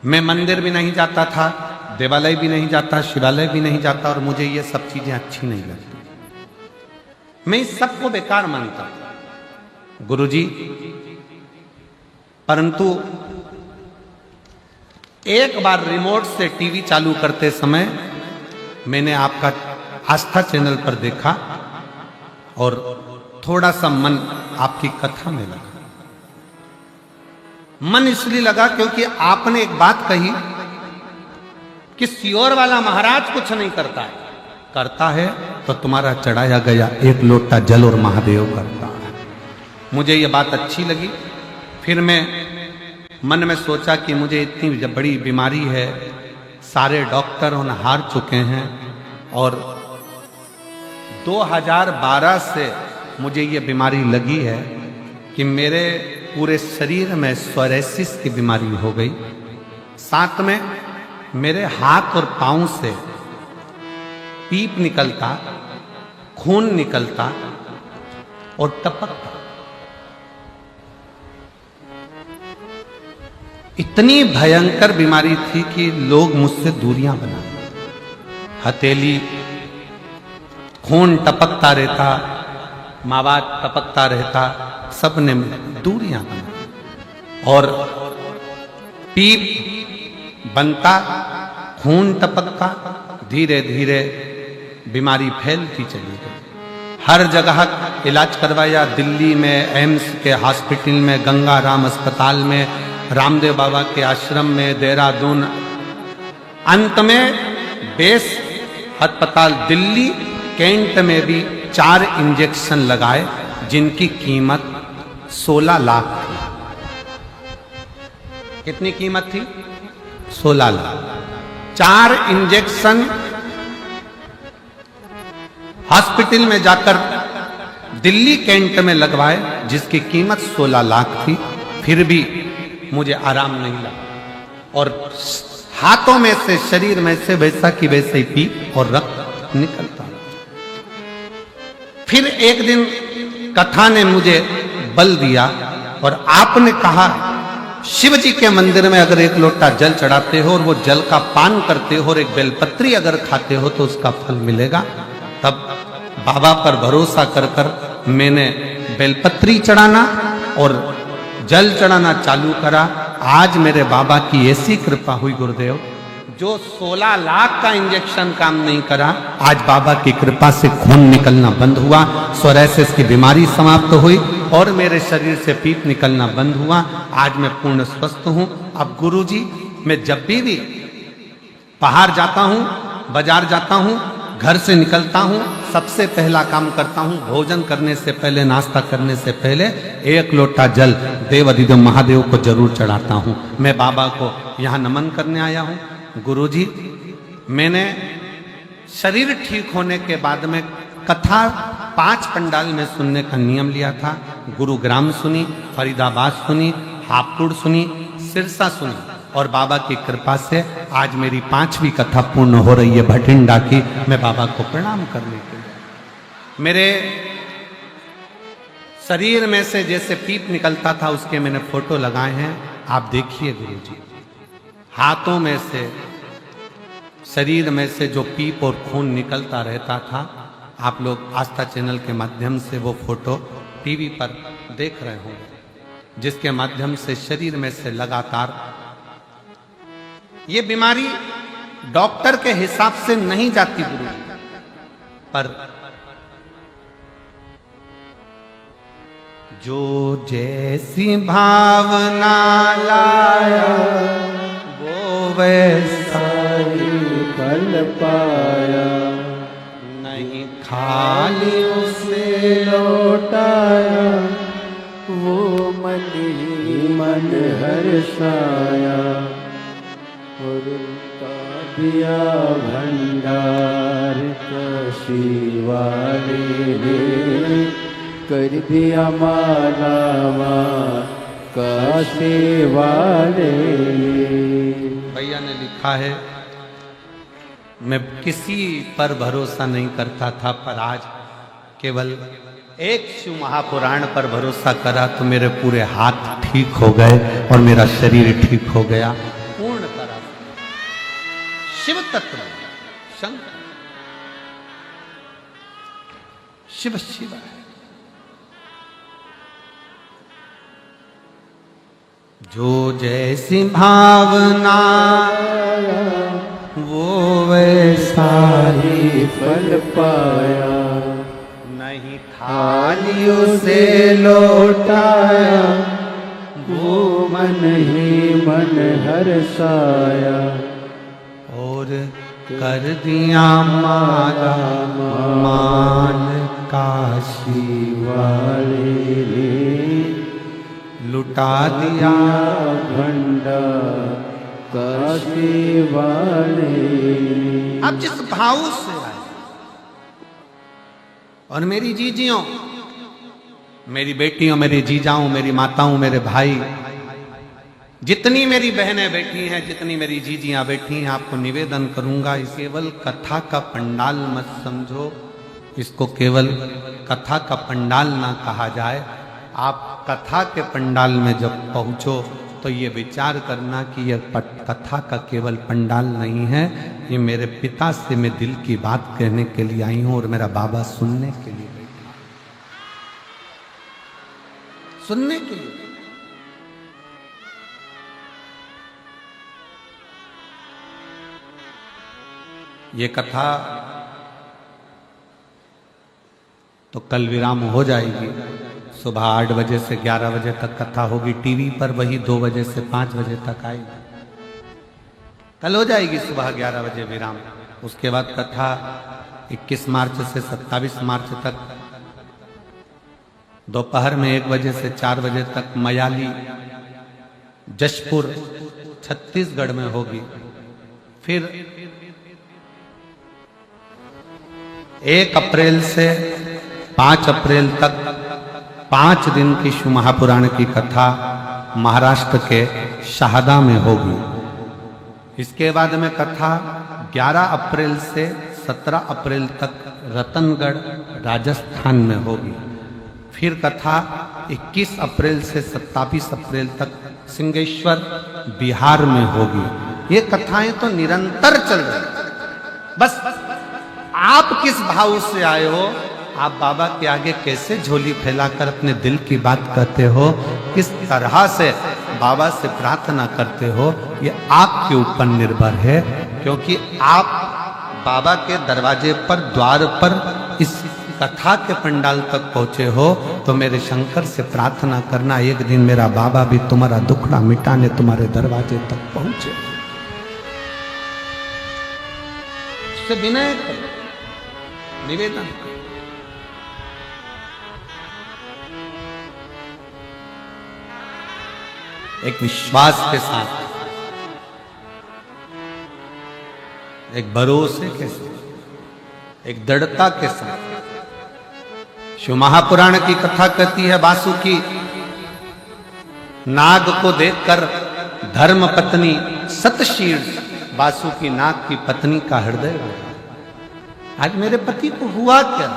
मैं मंदिर भी नहीं जाता था, देवालय भी नहीं जाता, शिवालय भी नहीं जाता, और मुझे ये सब चीजें अच्छी नहीं लगती। मैं इस सब को बेकार मानता था गुरुजी। परंतु एक बार रिमोट से टीवी चालू करते समय मैंने आपका आस्था चैनल पर देखा और थोड़ा सा मन आपकी कथा में लगा। मन इसलिए लगा क्योंकि आपने एक बात कही कि सियोर वाला महाराज कुछ नहीं करता है, करता है तो तुम्हारा चढ़ाया गया एक लोटा जल और महादेव करता है। मुझे ये बात अच्छी लगी। फिर मैं मन में सोचा कि मुझे इतनी बड़ी बीमारी है, सारे डॉक्टर उन हार चुके हैं, और 2012 से मुझे ये बीमारी लगी है कि मेरे पूरे शरीर में सोरायसिस की बीमारी हो गई। साथ में मेरे हाथ और पांव से पीप निकलता, खून निकलता और टपकता। इतनी भयंकर बीमारी थी कि लोग मुझसे दूरियां बना, हथेली खून टपकता रहता, मावात टपकता रहता, सबने दूरियां बना, और पीप बनता, खून टपकता, धीरे धीरे बीमारी फैलती चली गई। हर जगह इलाज करवाया, दिल्ली में एम्स के हॉस्पिटल में, गंगा राम अस्पताल में, रामदेव बाबा के आश्रम में, देहरादून, अंत में बेस अस्पताल दिल्ली कैंट में भी 4 इंजेक्शन लगाए, जिनकी कीमत 16 लाख थी। कितनी कीमत थी? 16 लाख। 4 इंजेक्शन हॉस्पिटल में जाकर दिल्ली कैंट में लगवाए, जिसकी कीमत 16 लाख थी, फिर भी मुझे आराम नहीं लगा और हाथों में से, शरीर में से वैसा की वैसे ही पीप और रक्त निकलता। फिर एक दिन कथा ने मुझे बल दिया और आपने कहा, शिव जी के मंदिर में अगर एक लोटा जल चढ़ाते हो और वो जल का पान करते हो और एक बेलपत्री अगर खाते हो तो उसका फल मिलेगा। तब बाबा पर भरोसा कर कर मैंने बेलपत्री चढ़ाना और जल चढ़ाना चालू करा। आज मेरे बाबा की ऐसी कृपा हुई गुरुदेव, जो 16 लाख का इंजेक्शन काम नहीं करा, आज बाबा की कृपा से खून निकलना बंद हुआ, सोरायसिस की बीमारी समाप्त हुई और मेरे शरीर से पीप निकलना बंद हुआ। आज मैं पूर्ण स्वस्थ हूं। अब गुरुजी, मैं जब भी बाहर जाता हूं, बाजार जाता हूं, घर से निकलता हूं, सबसे पहला काम करता हूं, भोजन करने से पहले, नाश्ता करने से पहले 1 लोटा जल देव अधिदेव महादेव को जरूर चढ़ाता हूं। मैं बाबा को यहां नमन करने आया हूं। गुरुजी, मैंने शरीर ठीक होने के बाद में कथा 5 पंडाल में सुनने का नियम लिया था। गुरुग्राम सुनी, फरीदाबाद सुनी, हापुड़ सुनी, सिरसा सुनी और बाबा की कृपा से आज मेरी 5वीं कथा पूर्ण हो रही है भटिंडा की। मैं बाबा को प्रणाम करने के लिए, मेरे शरीर में से जैसे पीप निकलता था उसके मैंने फोटो लगाए हैं, आप देखिए गुरुजी। हाथों में से, शरीर में से जो पीप और खून निकलता रहता था, आप लोग आस्था चैनल के माध्यम से वो फोटो टीवी पर देख रहे होंगे, जिसके माध्यम से शरीर में से लगातार ये बीमारी डॉक्टर के हिसाब से नहीं जाती गुरुजी, पर जो जैसी भावना लाया वो वैसा ही फल पाया, नहीं खाली उसे लौटाया, वो मन ही मन हर्षाया, और उनका दिया भंडार काशी वाले ने कर दिया मालावा काशी वाले। भैया ने लिखा है, मैं किसी पर भरोसा नहीं करता था, पर आज केवल एक शिव महापुराण पर भरोसा करा तो मेरे पूरे हाथ ठीक हो गए और मेरा शरीर ठीक हो गया पूर्ण तरह। शिव तत्व शंकर, शिव शिव है। जो जैसी भावना वो वैसा ही फल पाया, नहीं खाली उसे लौटाया, वो मन ही मन हर्षाया, और कर दिया माला मान काशी वाले ने लुटा दिया भंडार काशी वाले। अब जिस भाव से आए, और मेरी जीजियों, मेरी बेटियों, मेरे जीजाओं, मेरी माताओं, मेरे भाई, जितनी मेरी बहनें बैठी हैं, जितनी मेरी जीजियां बैठी हैं, आपको निवेदन करूंगा, इस केवल कथा का पंडाल मत समझो, इसको केवल कथा का पंडाल ना कहा जाए। आप कथा के पंडाल में जब पहुंचो तो ये विचार करना कि यह कथा का केवल पंडाल नहीं है, ये मेरे पिता से मैं दिल की बात कहने के लिए आई हूं और मेरा बाबा सुनने के लिए बैठा, सुनने के लिए। ये कथा तो कल विराम हो जाएगी, सुबह 8 बजे से 11 बजे तक कथा होगी, टीवी पर वही 2 बजे से 5 बजे तक आएगी। कल हो जाएगी सुबह 11 बजे विराम। उसके बाद कथा 21 मार्च से 27 मार्च तक दोपहर में 1 बजे से 4 बजे तक मयाली जशपुर छत्तीसगढ़ में होगी। फिर 1 अप्रैल से 5 अप्रैल तक 5 दिन की शिव महापुराण की कथा महाराष्ट्र के शहादा में होगी। इसके बाद में कथा 11 अप्रैल से 17 अप्रैल तक रतनगढ़ राजस्थान में होगी। फिर कथा 21 अप्रैल से 27 अप्रैल तक सिंहेश्वर बिहार में होगी। ये कथाएं तो निरंतर चल रही। बस आप किस भाव से आए हो, आप बाबा के आगे कैसे झोली फैलाकर अपने दिल की बात कहते हो, किस तरह से बाबा से प्रार्थना करते हो, ये आपके ऊपर निर्भर है। क्योंकि आप बाबा के दरवाजे पर, द्वार पर, इस कथा के पंडाल तक पहुंचे हो, तो मेरे शंकर से प्रार्थना करना एक दिन मेरा बाबा भी तुम्हारा दुखड़ा मिटाने तुम्हारे दरवाजे तक पहुंचे। उससे विनय करो, निवेदन करो। एक विश्वास के साथ, एक भरोसे के साथ, एक दृढ़ता के साथ। शिव महापुराण की कथा कहती है, वासुकी नाग को देखकर धर्म पत्नी सतशीर्ष वासुकी नाग की पत्नी का हृदय रोया। आज मेरे पति को हुआ क्या?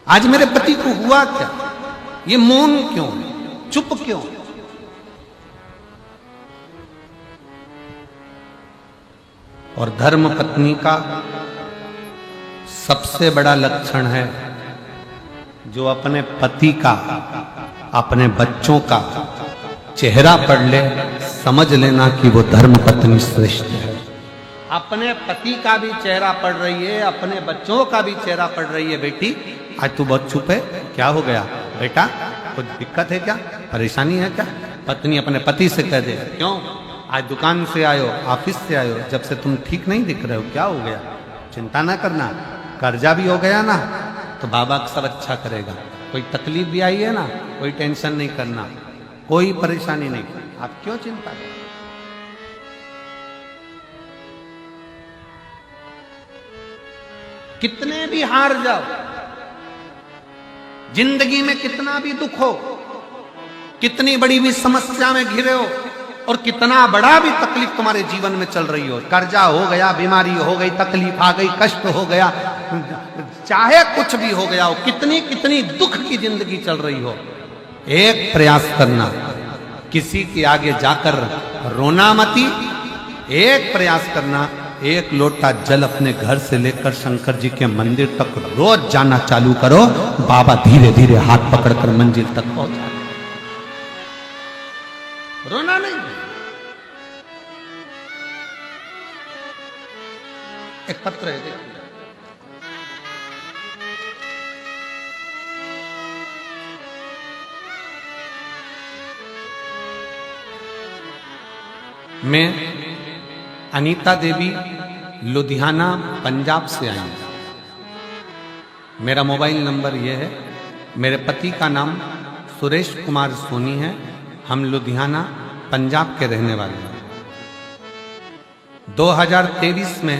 आज मेरे पति को हुआ क्या? ये मौन क्यों, चुप क्यों? और धर्म पत्नी का सबसे बड़ा लक्षण है, जो अपने पति का, अपने बच्चों का चेहरा पढ़ ले, समझ लेना कि वो धर्म पत्नी श्रेष्ठ है। अपने पति का भी चेहरा पढ़ रही है, अपने बच्चों का भी चेहरा पढ़ रही है। बेटी आज तू बहुत चुप है, क्या हो गया बेटा? कुछ दिक्कत है क्या, परेशानी है क्या? पत्नी अपने पति से कह दे, क्यों आज दुकान से आयो, ऑफिस से आयो, जब से तुम ठीक नहीं दिख रहे हो, क्या हो गया? चिंता ना करना, कर्जा भी हो गया ना तो बाबा सब अच्छा करेगा। कोई तकलीफ भी आई है ना, कोई टेंशन नहीं करना, कोई परेशानी नहीं, आप क्यों चिंता करें? कितने भी हार जाओ, जिंदगी में कितना भी दुख हो, कितनी बड़ी भी समस्या में घिरे हो, और कितना बड़ा भी तकलीफ तुम्हारे जीवन में चल रही हो, कर्जा हो गया, बीमारी हो गई, तकलीफ आ गई, कष्ट हो गया, चाहे कुछ भी हो गया हो, कितनी कितनी दुख की जिंदगी चल रही हो, एक प्रयास करना, किसी के आगे जाकर रोना मती। एक प्रयास करना, एक लोटा जल अपने घर से लेकर शंकर जी के मंदिर तक रोज जाना चालू करो। बाबा धीरे धीरे हाथ पकड़कर मंजिल तक पहुंचा। रोना नहीं, एक पत्र है, देखिए, मैं अनीता देवी लुधियाना पंजाब से आई हूं। मेरा मोबाइल नंबर यह है। मेरे पति का नाम सुरेश कुमार सोनी है। हम लुधियाना पंजाब के रहने वाले हैं। 2023 में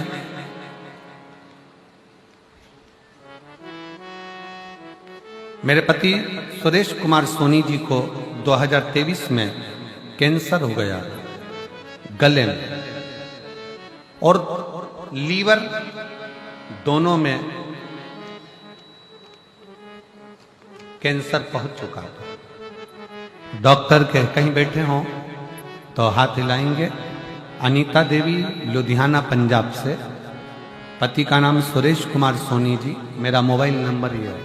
मेरे पति सुरेश कुमार सोनी जी को 2023 में कैंसर हो गया, गले में और लीवर दोनों में कैंसर पहुंच चुका था। डॉक्टर के कहीं बैठे हों तो हाथ हिलाएंगे। अनीता देवी लुधियाना पंजाब से, पति का नाम सुरेश कुमार सोनी जी। मेरा मोबाइल नंबर ये है।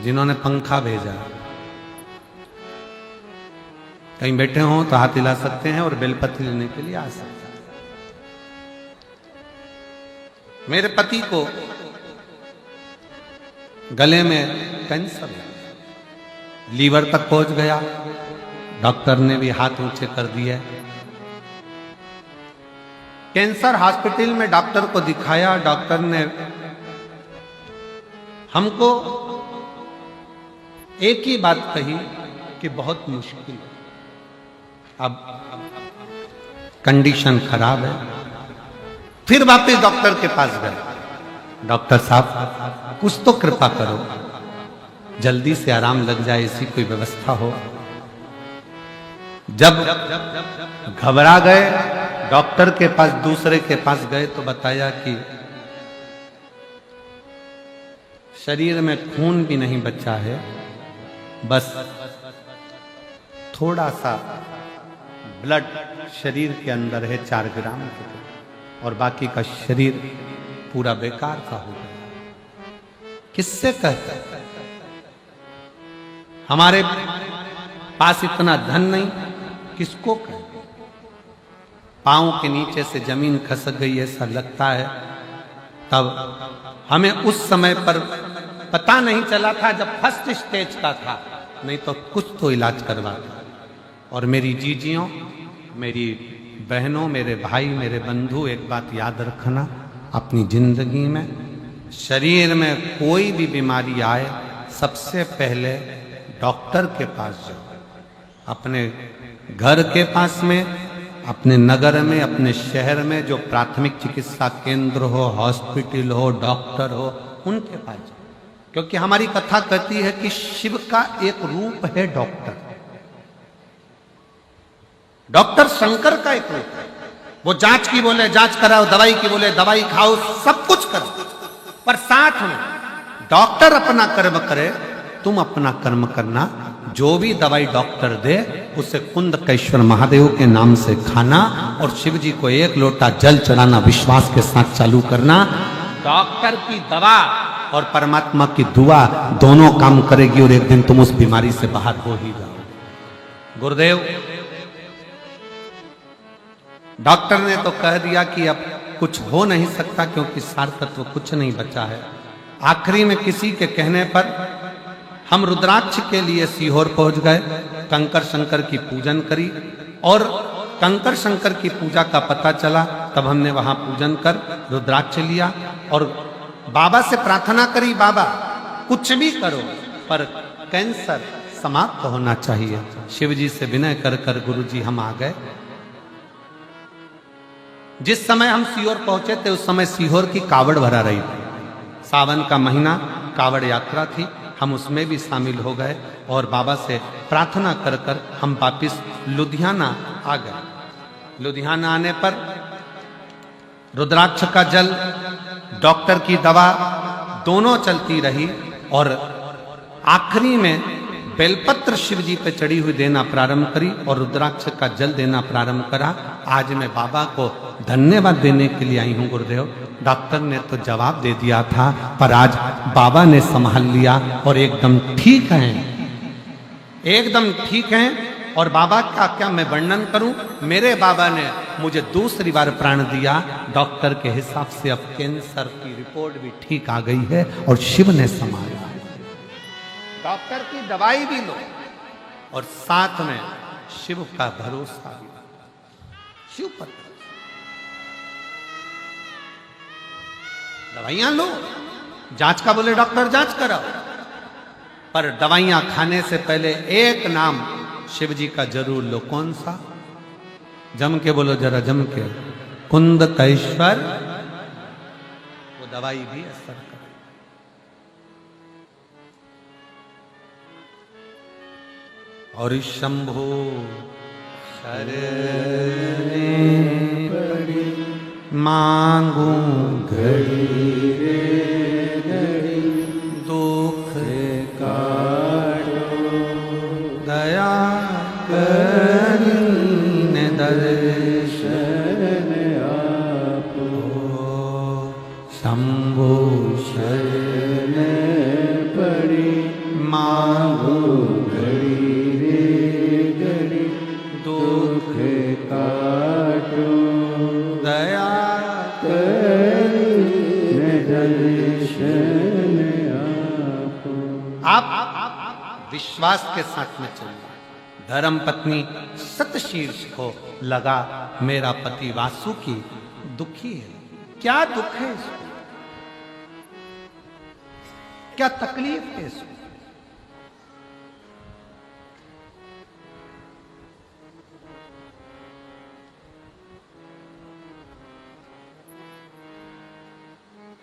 जिन्होंने पंखा भेजा, कहीं बैठे हों तो हाथ हिला सकते हैं और बेलपत्र लेने के लिए आ सकते हैं। मेरे पति को गले में कैंसर, लीवर तक पहुंच गया। डॉक्टर ने भी हाथ ऊंचे कर दिए। कैंसर हॉस्पिटल में डॉक्टर को दिखाया। डॉक्टर ने हमको एक ही बात कही कि बहुत मुश्किल है। अब कंडीशन खराब है। फिर वापस डॉक्टर के पास गए। डॉक्टर साहब कुछ तो कृपा करो, जल्दी से आराम लग जाए, ऐसी कोई व्यवस्था हो। जब घबरा गए, डॉक्टर के पास दूसरे के पास गए तो बताया कि शरीर में खून भी नहीं बचा है, बस थोड़ा सा ब्लड शरीर के अंदर है 4 ग्राम और बाकी का शरीर पूरा बेकार सा हो गया। किससे कहते? हमारे पास इतना धन नहीं, किसको कहें? पांव के नीचे से जमीन खसक गई ऐसा लगता है। तब हमें उस समय पर पता नहीं चला था जब फर्स्ट स्टेज का था, नहीं तो कुछ तो इलाज करवाता। और मेरी जीजियों, मेरी बहनों, मेरे भाई, मेरे बंधु, एक बात याद रखना, अपनी जिंदगी में शरीर में कोई भी बीमारी आए, सबसे पहले डॉक्टर के पास जाओ। अपने घर के पास में, अपने नगर में, अपने शहर में जो प्राथमिक चिकित्सा केंद्र हो, हॉस्पिटल हो, डॉक्टर हो, उनके पास जाओ। क्योंकि हमारी कथा कहती है कि शिव का एक रूप है डॉक्टर। डॉक्टर शंकर का एक रूप है। वो जांच की बोले जांच कराओ, दवाई की बोले दवाई खाओ, सब कुछ करो, पर साथ में डॉक्टर अपना कर्म करे, तुम अपना कर्म करना। जो भी दवाई डॉक्टर दे उसे कुंदकेश्वर महादेव के नाम से खाना और शिव जी को 1 लोटा जल चढ़ाना विश्वास के साथ चालू करना। डॉक्टर की दवा और परमात्मा की दुआ दोनों काम करेगी और एक दिन तुम उस बीमारी से बाहर हो ही जाओ। गुरुदेव, डॉक्टर ने तो कह दिया कि अब कुछ हो नहीं सकता क्योंकि सार तत्व कुछ नहीं बचा है। आखिरी में किसी के कहने पर हम रुद्राक्ष के लिए सीहोर पहुंच गए, कंकर शंकर की पूजन करी और कंकर शंकर की पूजा का पता चला। तब हमने वहां पूजन कर रुद्राक्ष लिया और बाबा से प्रार्थना करी, बाबा कुछ भी करो पर कैंसर समाप्त होना चाहिए। शिव जी से विनय कर कर गुरु जी हम आ गए। जिस समय हम सीहोर पहुंचे थे उस समय सीहोर की कावड़ भरा रही थी। सावन का महीना, कावड़ यात्रा थी, हम उसमें भी शामिल हो गए और बाबा से प्रार्थना कर कर हम वापिस लुधियाना आ गए। लुधियाना आने पर रुद्राक्ष का जल, डॉक्टर की दवा दोनों चलती रही और आखिरी में बेलपत्र शिव जी पे चढ़ी हुई देना प्रारंभ करी और रुद्राक्ष का जल देना प्रारंभ करा। आज मैं बाबा को धन्यवाद देने के लिए आई हूं गुरुदेव। डॉक्टर ने तो जवाब दे दिया था पर आज बाबा ने संभाल लिया और एकदम ठीक हैं, एकदम ठीक हैं। और बाबा का क्या मैं वर्णन करूं। मेरे बाबा ने मुझे दूसरी बार प्राण दिया। डॉक्टर के हिसाब से अब कैंसर की रिपोर्ट भी ठीक आ गई है और शिव ने संभाला। डॉक्टर की दवाई भी लो और साथ में शिव का भरोसा भी, शिव पर दवाइयां लो। जांच का बोले डॉक्टर जांच कराओ, पर दवाइयां खाने से पहले एक नाम शिव जी का जरूर लो। कौन सा? जम के बोलो जरा, जम के, कुंदकेश्वर। वो दवाई भी असर करे। और शंभो शरणे पड़ी मांगू घड़ी रे घड़ी दुख काटो दया करीने शरण आपो शंभो शरण पड़ी मांगू घड़ी रे घड़ी दुख काटो दया करीने दर्शन आपो। आप विश्वास के साथ में चलिए। धर्म पत्नी सतशीर्ष को लगा मेरा पति वासुकी दुखी है। क्या दुख है इसको? क्या तकलीफ है इसको?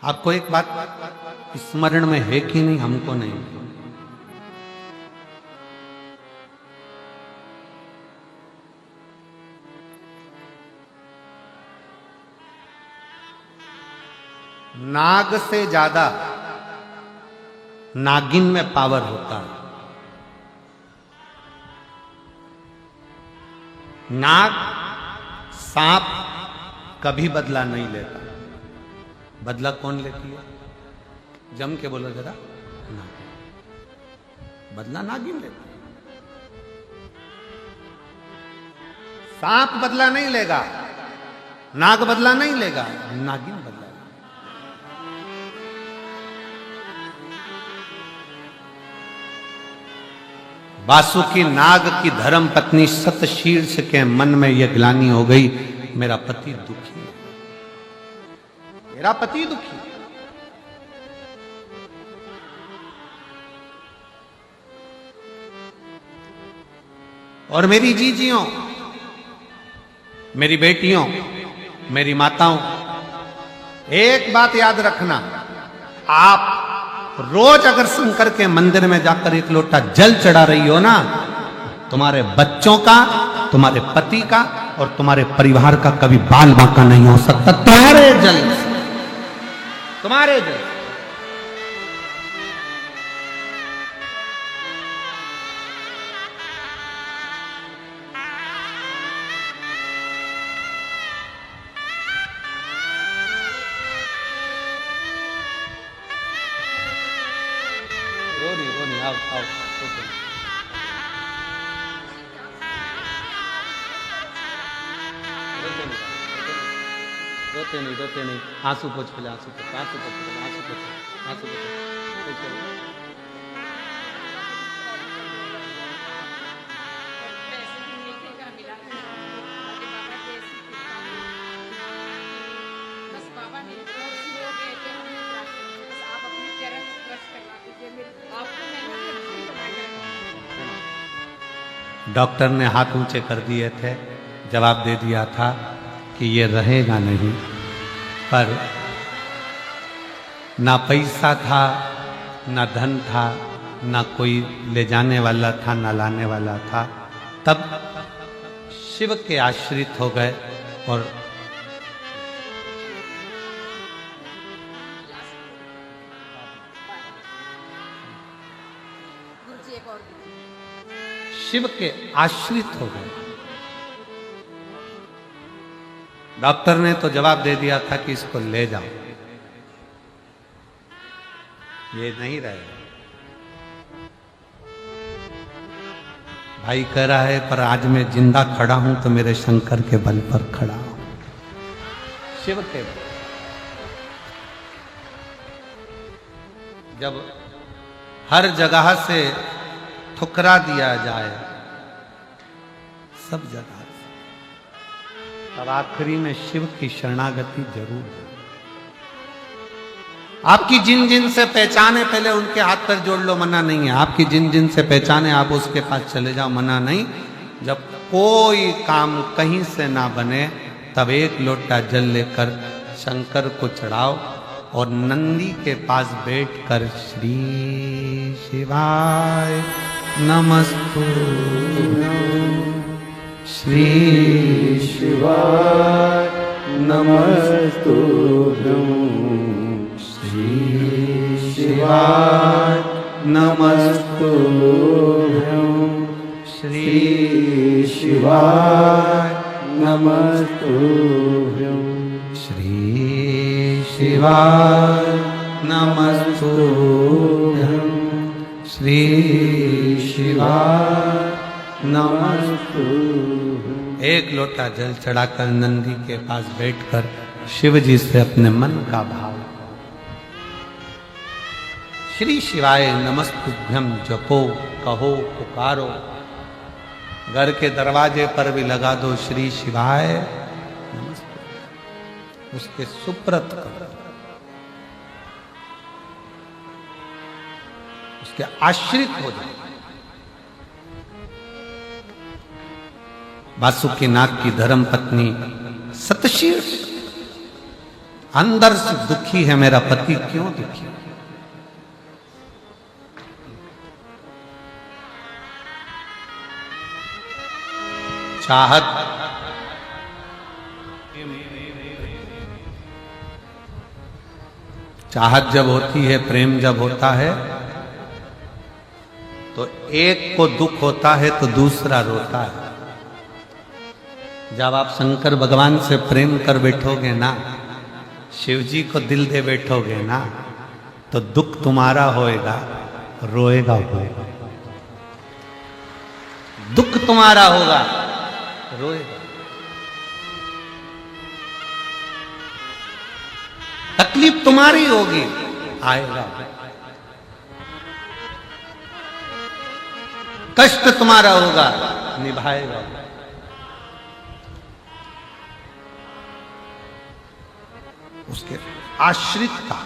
आपको एक बात स्मरण में है कि नहीं, हमको नहीं। नाग से ज्यादा नागिन में पावर होता है। नाग, सांप कभी बदला नहीं लेता। बदला कौन लेती है? जम के बोलो जरा। नागिन। बदला नागिन लेती है। सांप बदला नहीं लेगा, नाग बदला नहीं लेगा, नागिन बदला। वासुकी नाग की धर्म पत्नी सतशीर्ष के मन में यह ग्लानि हो गई, मेरा पति दुखी है, मेरा पति दुखी है। और मेरी जीजियों, मेरी बेटियों, मेरी माताओं, एक बात याद रखना, आप रोज अगर शंकर के मंदिर में जाकर एक लोटा जल चढ़ा रही हो ना, तुम्हारे बच्चों का, तुम्हारे पति का और तुम्हारे परिवार का कभी बाल बांका नहीं हो सकता तुम्हारे जल से, तुम्हारे जल। रोते नहीं, आंसू पोछ पहले, आंसू पोछ, आंसू पोछ पहले, आंसू पोछ, आंसू पोछ। डॉक्टर ने हाथ ऊंचे कर दिए थे, जवाब दे दिया था कि ये रहेगा नहीं, पर ना पैसा था, ना धन था, ना कोई ले जाने वाला था, ना लाने वाला था। तब शिव के आश्रित हो गए और शिव के आश्रित हो गए। डॉक्टर ने तो जवाब दे दिया था कि इसको ले जाओ, ये नहीं रहेगा। भाई कह रहा है पर आज मैं जिंदा खड़ा हूं तो मेरे शंकर के बल पर खड़ा हूं, शिव के बल। जब हर जगह से ठुकरा दिया जाए, सब जगह, अब आखिरी में शिव की शरणागति जरूर है। आपकी जिन जिन से पहचाने, पहले उनके हाथ पर जोड़ लो, मना नहीं है। आपकी जिन जिन से पहचाने आप उसके पास चले जाओ, मना नहीं। जब कोई काम कहीं से ना बने तब एक लोटा जल लेकर शंकर को चढ़ाओ और नंदी के पास बैठकर श्री शिवाय नमस्तुभ्यं, श्री शिवाय नमस्तुभ्यं, श्री शिवाय नमस्तुभ्यं, श्री शिवाय नमस्तुभ्यं, श्री शिवाय नमस्तुभ्यं, श्री शिवाय नमस्तुभ्यं। एक लोटा जल चढ़ाकर नंदी के पास बैठकर शिव जी से अपने मन का भाव, श्री शिवाय नमस्तुभ्यं जपो, कहो, पुकारो। घर के दरवाजे पर भी लगा दो श्री शिवाय नमस्तुभ्यं, उसके सुप्रत करो, उसके आश्रित हो जाओ। वासुकीनाथ की धर्म पत्नी सतशीर्ष अंदर से दुखी है मेरा पति, क्यों दुखी? चाहत जब होती है, प्रेम जब होता है, तो एक को दुख होता है तो दूसरा रोता है। जब आप शंकर भगवान से प्रेम कर बैठोगे ना, शिव जी को दिल दे बैठोगे ना, तो दुख तुम्हारा होएगा, रोएगा होएगा। दुख तुम्हारा होगा, रोएगा। तकलीफ तुम्हारी होगी, आएगा। कष्ट तुम्हारा होगा, निभाएगा। उसके आश्रित का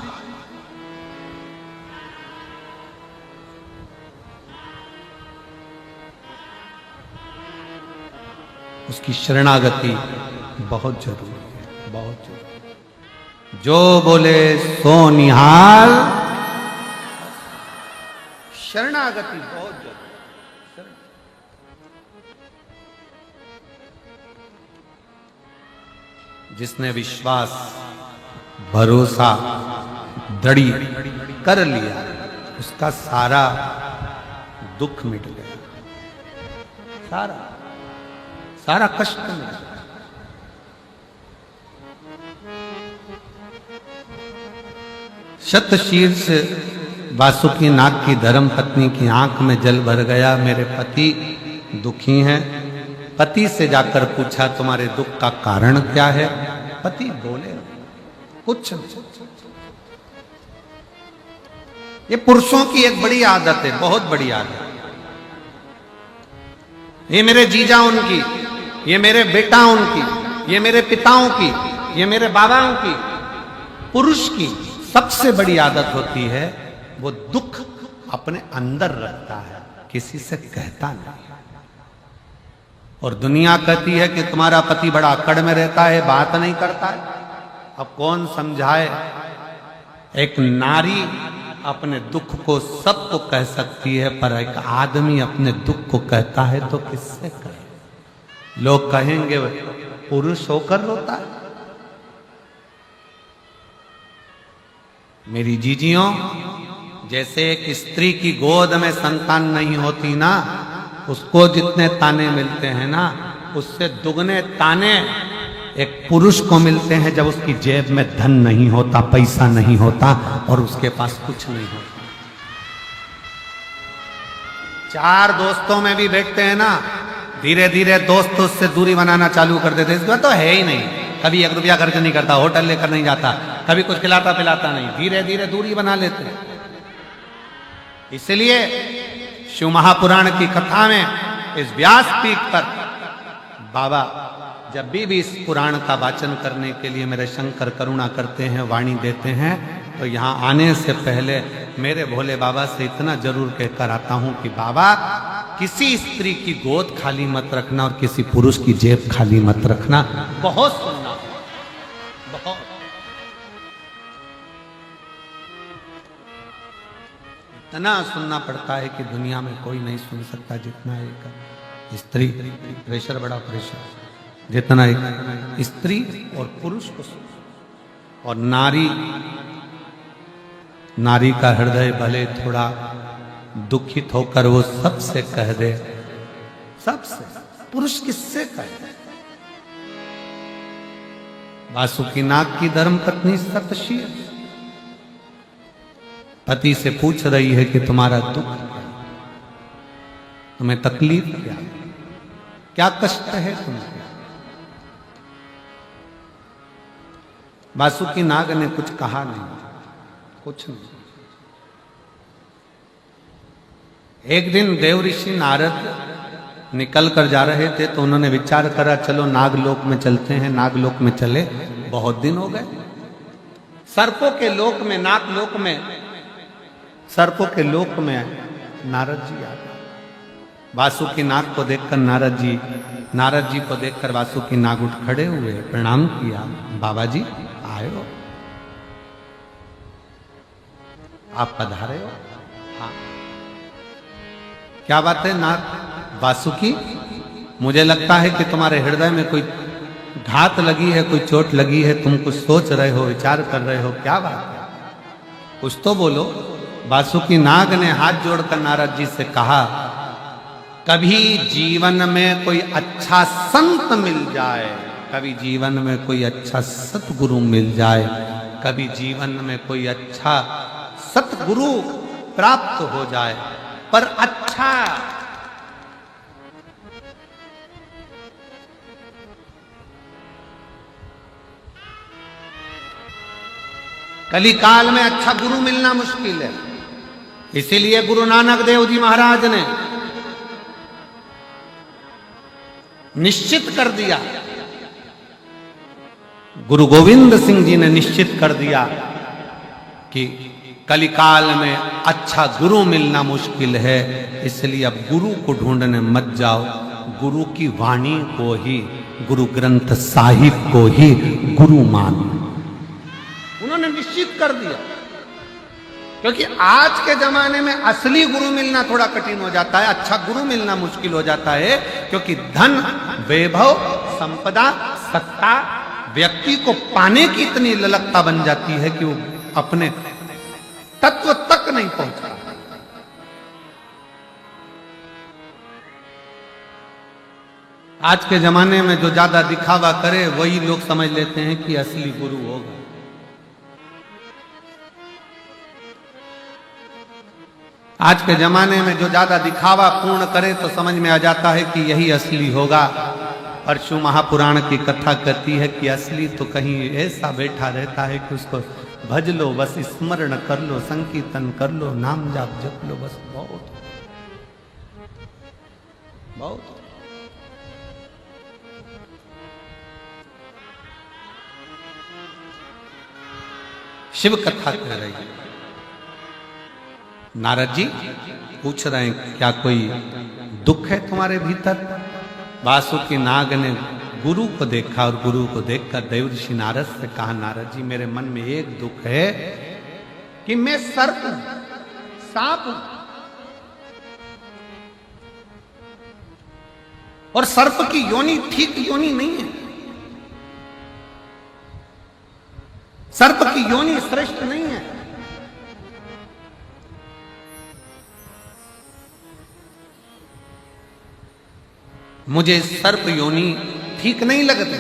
उसकी शरणागति बहुत जरूरी है, बहुत जरूरी। जो बोले सो निहाल, शरणागति बहुत जरूरी। जिसने विश्वास भरोसा दृढ़ कर लिया, उसका सारा दुख मिट गया, सारा सारा कष्ट मिट गया। शतशीर्ष वासुकी नाग की धर्म पत्नी की आंख में जल भर गया। मेरे पति दुखी हैं। पति से जाकर पूछा तुम्हारे दुख का कारण क्या है? पति बोले कुछ नहीं। ये पुरुषों की एक बड़ी आदत है, बहुत बड़ी आदत। ये मेरे जीजा उनकी, ये मेरे बेटा उनकी, ये मेरे पिताओं की, ये मेरे बाबाओं की, पुरुष की सबसे बड़ी आदत होती है वो दुख अपने अंदर रखता है, किसी से कहता नहीं। और दुनिया कहती है कि तुम्हारा पति बड़ा अकड़ में रहता है, बात नहीं करता है। अब कौन समझाए? एक नारी अपने दुख को सबको कह सकती है, पर एक आदमी अपने दुख को कहता है तो किससे कहे? लोग कहेंगे पुरुष होकर रोता है। मेरी जीजियों, जैसे एक स्त्री की गोद में संतान नहीं होती ना, उसको जितने ताने मिलते हैं ना, उससे दुगने ताने एक पुरुष को मिलते हैं जब उसकी जेब में धन नहीं होता, पैसा नहीं होता और उसके पास कुछ नहीं होता। चार दोस्तों में भी बैठते हैं ना, धीरे धीरे दोस्त उससे दूरी बनाना चालू कर देते। इसका तो है ही नहीं, कभी 1 रुपया खर्च नहीं करता, होटल लेकर नहीं जाता, कभी कुछ खिलाता पिलाता नहीं, धीरे धीरे दूरी बना लेते हैं। इसलिए शिव महापुराण की कथा में इस व्यासपीठ पर बाबा जब भी इस पुराण का वाचन करने के लिए मेरे शंकर करुणा करते हैं, वाणी देते हैं, तो यहाँ आने से पहले मेरे भोले बाबा से इतना जरूर कहकर आता हूं कि बाबा, किसी स्त्री की गोद खाली मत रखना और किसी पुरुष की जेब खाली मत रखना। बहुत सुनना, बहुत। इतना सुनना पड़ता है कि दुनिया में कोई नहीं सुन सकता जितना एक स्त्री। प्रेशर, बड़ा प्रेशर, जितना एक स्त्री और पुरुष को सुन। और नारी का हृदय भले थोड़ा दुखित होकर वो सबसे कह दे, सबसे। पुरुष किससे कहे? वासुकी नाग की धर्म पत्नी शतशीर्ष पति से पूछ रही है कि तुम्हारा दुख क्या, तुम्हें तकलीफ क्या, क्या कष्ट है तुम्हें? वासुकी नाग ने कुछ कहा नहीं, कुछ नहीं। एक दिन देव ऋषि नारद निकल कर जा रहे थे तो उन्होंने विचार करा, चलो नागलोक में चलते हैं। नागलोक में चले, बहुत दिन हो गए। सर्पों के लोक में, नागलोक में, सर्पों के लोक में नारद जी आ गए। वासुकी नाग को देखकर नारद जी को देखकर वासुकी नाग उठ खड़े हुए, प्रणाम किया। बाबा जी आए हो? आप पधारे हो? हाँ, क्या बात है नाथ वासुकी? मुझे लगता है कि तुम्हारे हृदय में कोई घात लगी है, कोई चोट लगी है, तुम कुछ सोच रहे हो, विचार कर रहे हो, क्या बात है? कुछ तो बोलो। वासुकी नाग ने हाथ जोड़कर नारद जी से कहा, कभी जीवन में कोई अच्छा संत मिल जाए, कभी जीवन में कोई अच्छा सतगुरु मिल जाए, कभी जीवन में कोई अच्छा सतगुरु प्राप्त हो जाए, पर अच्छा कलिकाल में अच्छा गुरु मिलना मुश्किल है। इसीलिए गुरु नानक देव जी महाराज ने निश्चित कर दिया, गुरु गोविंद सिंह जी ने निश्चित कर दिया कि कलिकाल में अच्छा गुरु मिलना मुश्किल है, इसलिए अब गुरु को ढूंढने मत जाओ, गुरु की वाणी को ही, गुरु ग्रंथ साहिब को ही गुरु मानो। उन्होंने निश्चित कर दिया, क्योंकि आज के जमाने में असली गुरु मिलना थोड़ा कठिन हो जाता है, अच्छा गुरु मिलना मुश्किल हो जाता है, क्योंकि धन, वैभव, संपदा, सत्ता व्यक्ति को पाने की इतनी ललकता बन जाती है कि वो अपने तत्व तक नहीं पहुंचता। आज के जमाने में जो ज्यादा दिखावा करे वही लोग समझ लेते हैं कि असली गुरु होगा। आज के जमाने में जो ज्यादा दिखावा पूर्ण करे तो समझ में आ जाता है कि यही असली होगा। परशु महापुराण की कथा कहती है कि असली तो कहीं ऐसा बैठा रहता है कि उसको भज लो, बस स्मरण कर लो, संकीर्तन कर लो, नाम जाप जप लो, बस बहुत बहुत। शिव कथा कह रही है। नारद जी पूछ रहे हैं, क्या कोई दुख है तुम्हारे भीतर? वासुकी नाग ने गुरु को देखा और गुरु को देखकर देवर्षि नारद से कहा, नारद जी मेरे मन में एक दुख है कि मैं सर्प हूं, सांप हूं, और सर्प की योनि ठीक योनि नहीं है, सर्प की योनि श्रेष्ठ नहीं है। मुझे सर्प योनि ठीक नहीं लगती,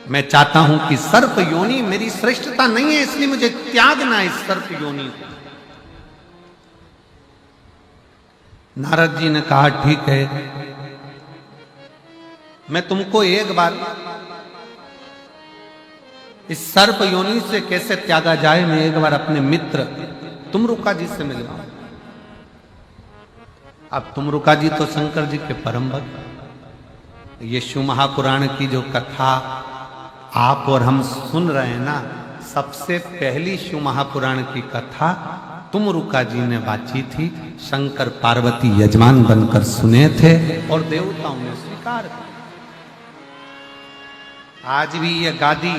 मैं चाहता हूं कि सर्प योनि मेरी श्रेष्ठता नहीं है, इसलिए मुझे त्यागना है इस सर्प योनि को। नारद जी ने कहा, ठीक है, मैं तुमको एक बार इस सर्प योनि से कैसे त्यागा जाए, मैं एक बार अपने मित्र तुमरुका जी से मिलवाऊं। अब तुमरुका जी तो शंकर जी के परम भक्त। ये शिव महापुराण की जो कथा आप और हम सुन रहे हैं ना, सबसे पहली शिव महापुराण की कथा तुमरुका जी ने बाची थी। शंकर पार्वती यजमान बनकर सुने थे और देवताओं ने स्वीकार किया। आज भी ये गादी,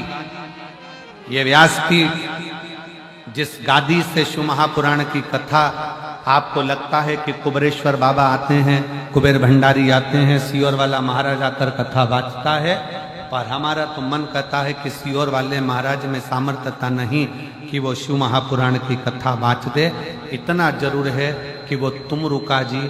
ये व्यासपीठ, जिस गादी से शिव महापुराण की कथा, आपको लगता है कि कुबेरेश्वर बाबा आते हैं, कुबेर भंडारी आते हैं, सियोर वाला महाराज आकर कथा बाँचता है, पर हमारा तो मन कहता है कि सियोर वाले महाराज में सामर्थ्यता नहीं कि वो शिव महापुराण की कथा बाँच दे। इतना जरूर है कि वो तुमरुका जी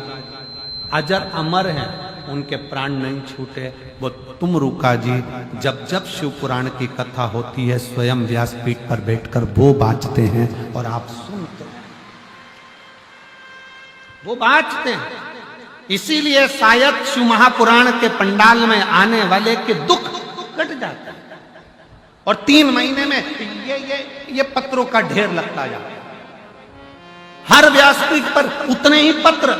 अजर अमर हैं, उनके प्राण नहीं छूटे। वो तुमरुका जी जब जब शिव पुराण की कथा होती है, स्वयं व्यासपीठ पर बैठकर वो बाँचते हैं और आप सुनते हैं, वो बाँचते हैं। इसीलिए शायद शिव महापुराण के पंडाल में आने वाले के दुख कट जाता है और 3 महीने में ये पत्रों का ढेर लगता जाता है। हर व्यासपीठ पर उतने ही पत्र,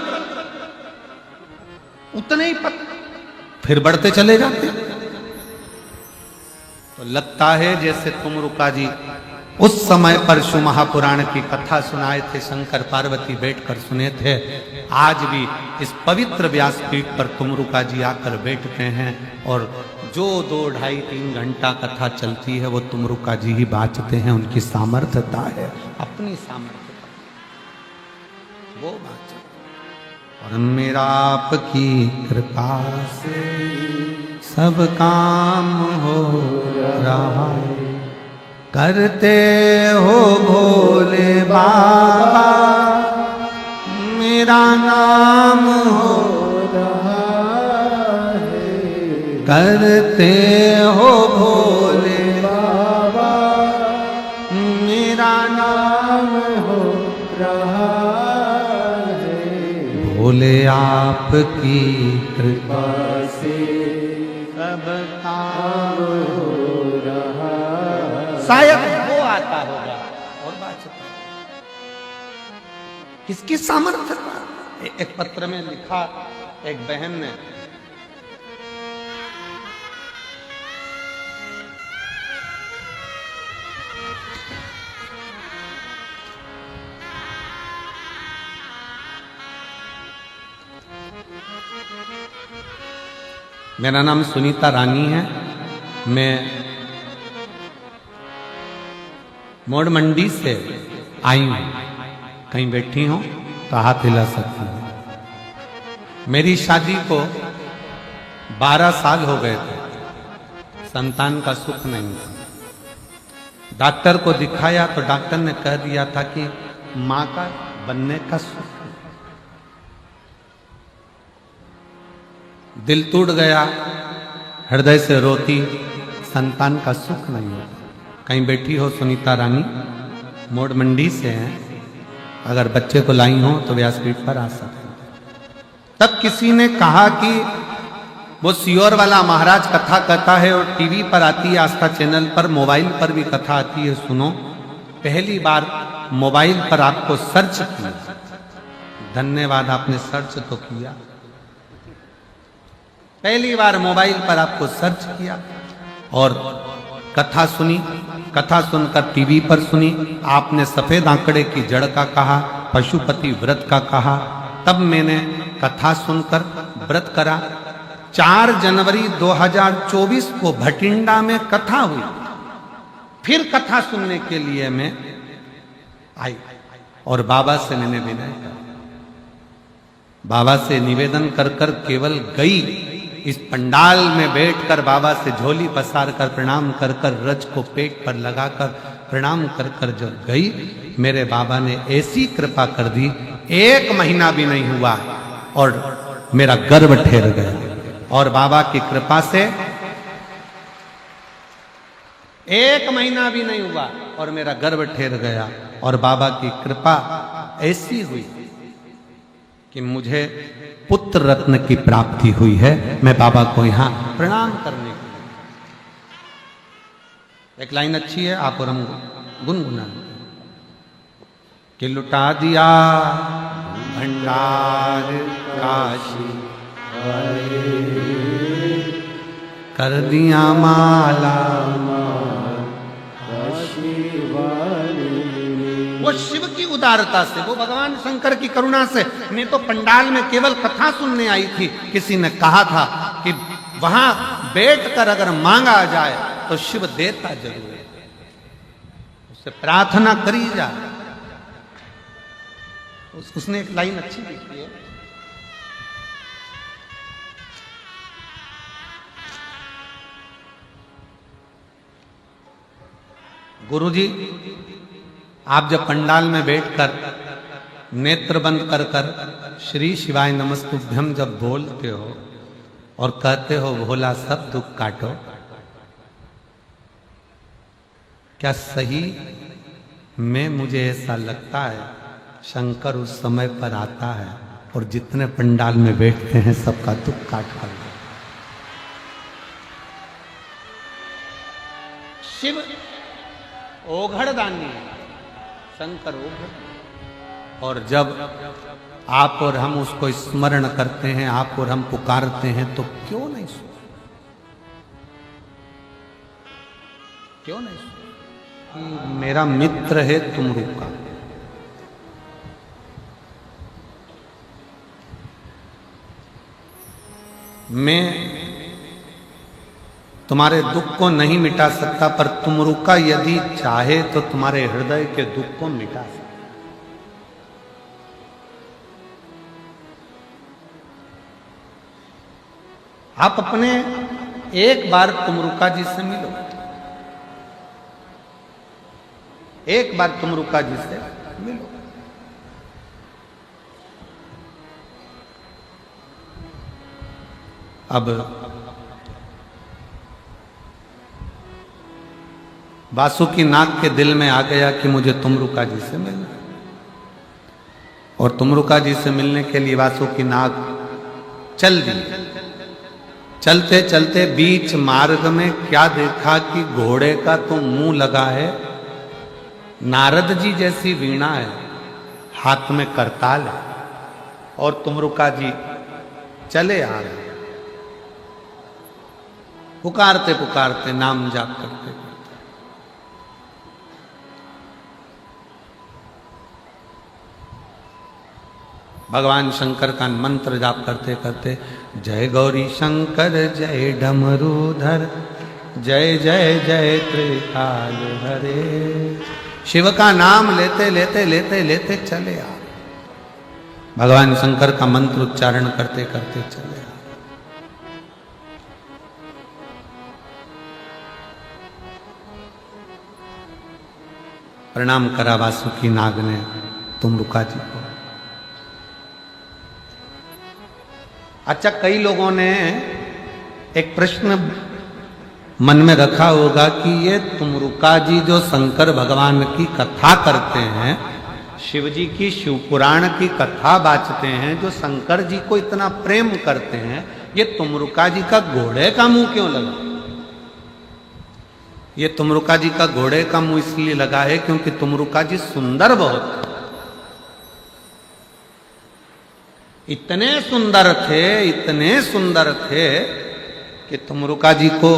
फिर बढ़ते चले जाते। तो लगता है जैसे तुमरुका जी उस समय पर शिव महापुराण की कथा सुनाए थे, शंकर पार्वती बैठकर सुने थे। आज भी इस पवित्र व्यासपीठ पर तुमरुका जी आकर बैठते हैं और जो 2, 2.5, 3 घंटा कथा चलती है वो तुमरुका जी ही बाँचते हैं। उनकी सामर्थ्यता है, अपनी सामर्थ्यता। वो बात चल। और मेरा आपकी कृपा से सब काम हो रहा है। करते हो भोले बाबा मेरा नाम हो रहा है। करते हो भोले बाबा मेरा नाम हो रहा है। भोले आपकी कृपा से सब काम हो रहा है। शायद वो आता होगा और बात चलती। किसकी सामर्थ्य था? एक पत्र में लिखा एक बहन ने, मेरा नाम सुनीता रानी है, मैं मोड़ मंडी से आई हूं। कहीं बैठी हूं तो हाथ हिला सकती हूं। मेरी शादी को 12 साल हो गए थे, संतान का सुख नहीं था। डॉक्टर को दिखाया तो डॉक्टर ने कह दिया था कि मां का बनने का सुख। दिल टूट गया, हृदय से रोती, संतान का सुख नहीं होता। कहीं बैठी हो सुनीता रानी, मोड़ मंडी से हैं, अगर बच्चे को लाई हो तो व्यासपीठ पर आ सकते। तब किसी ने कहा कि वो सियोर वाला महाराज कथा कहता है और टीवी पर आती है, आस्था चैनल पर, मोबाइल पर भी कथा आती है, सुनो। पहली बार मोबाइल पर आपको सर्च किया, धन्यवाद आपने सर्च तो किया। पहली बार मोबाइल पर आपको सर्च किया और कथा सुनी। कथा सुनकर टीवी पर सुनी, आपने सफेद आंकड़े की जड़ का कहा, पशुपति व्रत का कहा। तब मैंने कथा सुनकर व्रत करा। 4 जनवरी 2024 को भटिंडा में कथा हुई। फिर कथा सुनने के लिए मैं आई और बाबा से मैंने विनय करा। बाबा से निवेदन कर कर केवल गई, इस पंडाल में बैठकर बाबा से झोली पसार कर प्रणाम कर कर, रज को पेट पर लगाकर प्रणाम कर कर जब गई, मेरे बाबा ने ऐसी कृपा कर दी, 1 महीना भी नहीं हुआ और मेरा गर्भ ठहर गया। और बाबा की कृपा से 1 महीना भी नहीं हुआ और मेरा गर्भ ठहर गया। और बाबा की कृपा ऐसी हुई कि मुझे पुत्र रत्न की प्राप्ति हुई है। मैं बाबा को यहां प्रणाम करने के लिए। एक लाइन अच्छी है, आप और हम गुनगुना कि लुटा दिया भंडार काशी कर दिया माला वो शिव की उदारता से, वो भगवान शंकर की करुणा से। मैं तो पंडाल में केवल कथा सुनने आई थी। किसी ने कहा था कि वहां बैठकर अगर मांगा जाए तो शिव देता जरूर है, उससे प्रार्थना करी जाए। उसने एक लाइन अच्छी लिखी है, गुरुजी आप जब पंडाल में बैठकर नेत्र बंद कर कर श्री शिवाय नमस्तुभ्यम जब बोलते हो और कहते हो भोला सब दुख काटो, क्या सही में मुझे ऐसा लगता है शंकर उस समय पर आता है और जितने पंडाल में बैठते हैं सबका दुख काट कर। शिव ओघड़ दानी, शंकर ओघड़। और जब आप और हम उसको स्मरण करते हैं, आप और हम पुकारते हैं, तो क्यों नहीं सुन, क्यों नहीं सुन? मेरा मित्र है तुमरू का। मैं तुम्हारे दुख को नहीं मिटा सकता, पर तुमरू का यदि चाहे तो तुम्हारे हृदय के दुख को मिटा सकता। आप अपने एक बार तुमरुका जी से मिलो, एक बार तुमरुका जी से मिलो। अब वासुकीनाग के दिल में आ गया कि मुझे तुमरुका जी से मिलना है, और तुमरुका जी से मिलने के लिए वासुकीनाग चल दिए। चलते चलते बीच मार्ग में क्या देखा कि घोड़े का तो मुंह लगा है, नारद जी जैसी वीणा है, हाथ में करताल है, और तुमरुका जी चले आ रहे, पुकारते पुकारते, नाम जाप करते। भगवान शंकर का मंत्र जाप करते करते, जय गौरी शंकर जय डमरूधर, जय जय जय त्रिकाल हरे, शिव का नाम लेते लेते लेते लेते चले आ, भगवान शंकर का मंत्र उच्चारण करते करते चले आ। प्रणाम करा वासुकीनाग ने तुमरुका जी को। अच्छा, कई लोगों ने एक प्रश्न मन में रखा होगा कि ये तुमरुका जी जो शंकर भगवान की कथा करते हैं, शिव जी की शिवपुराण की कथा बाँचते हैं, जो शंकर जी को इतना प्रेम करते हैं, ये तुमरुका जी का घोड़े का मुंह क्यों लगा? ये तुमरुका जी का घोड़े का मुंह इसलिए लगा है क्योंकि तुमरुका जी सुंदर बहुत है। इतने सुंदर थे, इतने सुंदर थे कि तुमरुका जी को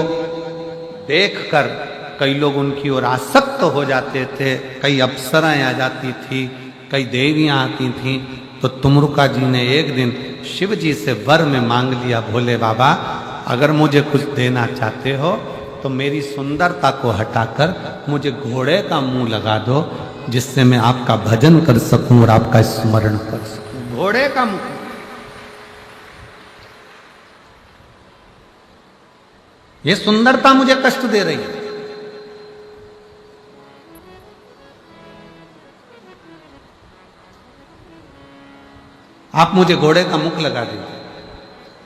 देखकर कई लोग उनकी ओर आसक्त हो जाते थे। कई अप्सराएं आ जाती थी, कई देवियां आती थीं। तो तुमरुका जी ने एक दिन शिव जी से वर में मांग लिया, भोले बाबा अगर मुझे कुछ देना चाहते हो तो मेरी सुंदरता को हटाकर मुझे घोड़े का मुंह लगा दो, जिससे मैं आपका भजन कर सकूं और आपका स्मरण कर सकूं। घोड़े का मुंह, ये सुंदरता मुझे कष्ट दे रही है। आप मुझे घोड़े का मुख लगा दीजिए।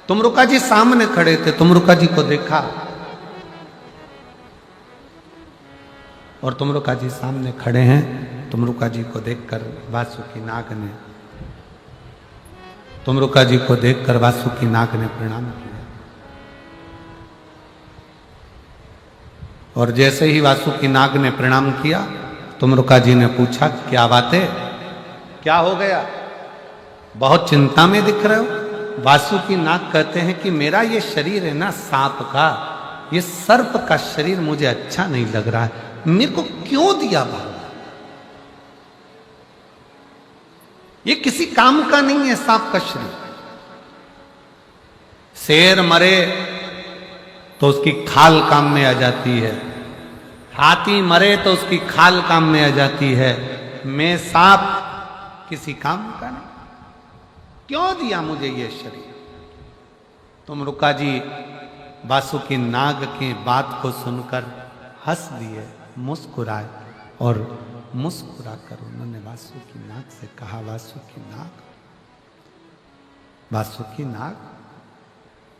तुमरुका जी सामने खड़े थे, तुमरुका जी को देखा और तुमरुका जी सामने खड़े हैं। तुमरुका जी को देखकर वासुकीनाग ने तुमरुका जी को देखकर वासुकीनाग ने प्रणाम किया। और जैसे ही वासुकीनाग ने प्रणाम किया, तुमरुका जी ने पूछा, क्या बात है, क्या हो गया, बहुत चिंता में दिख रहे हो? वासुकीनाग कहते हैं कि मेरा ये शरीर है ना सांप का, ये सर्प का शरीर मुझे अच्छा नहीं लग रहा है, मेरे को क्यों दिया बाबा? ये किसी काम का नहीं है सांप का शरीर। शेर मरे तो उसकी खाल काम में आ जाती है, हाथी मरे तो उसकी खाल काम में आ जाती है, मैं सांप किसी काम का नहीं, क्यों दिया मुझे ये शरीर? तुमरुका जी वासुकीनाग की बात को सुनकर हंस दिए, मुस्कुराए, और मुस्कुराकर उन्होंने वासुकीनाग से कहा, वासुकीनाग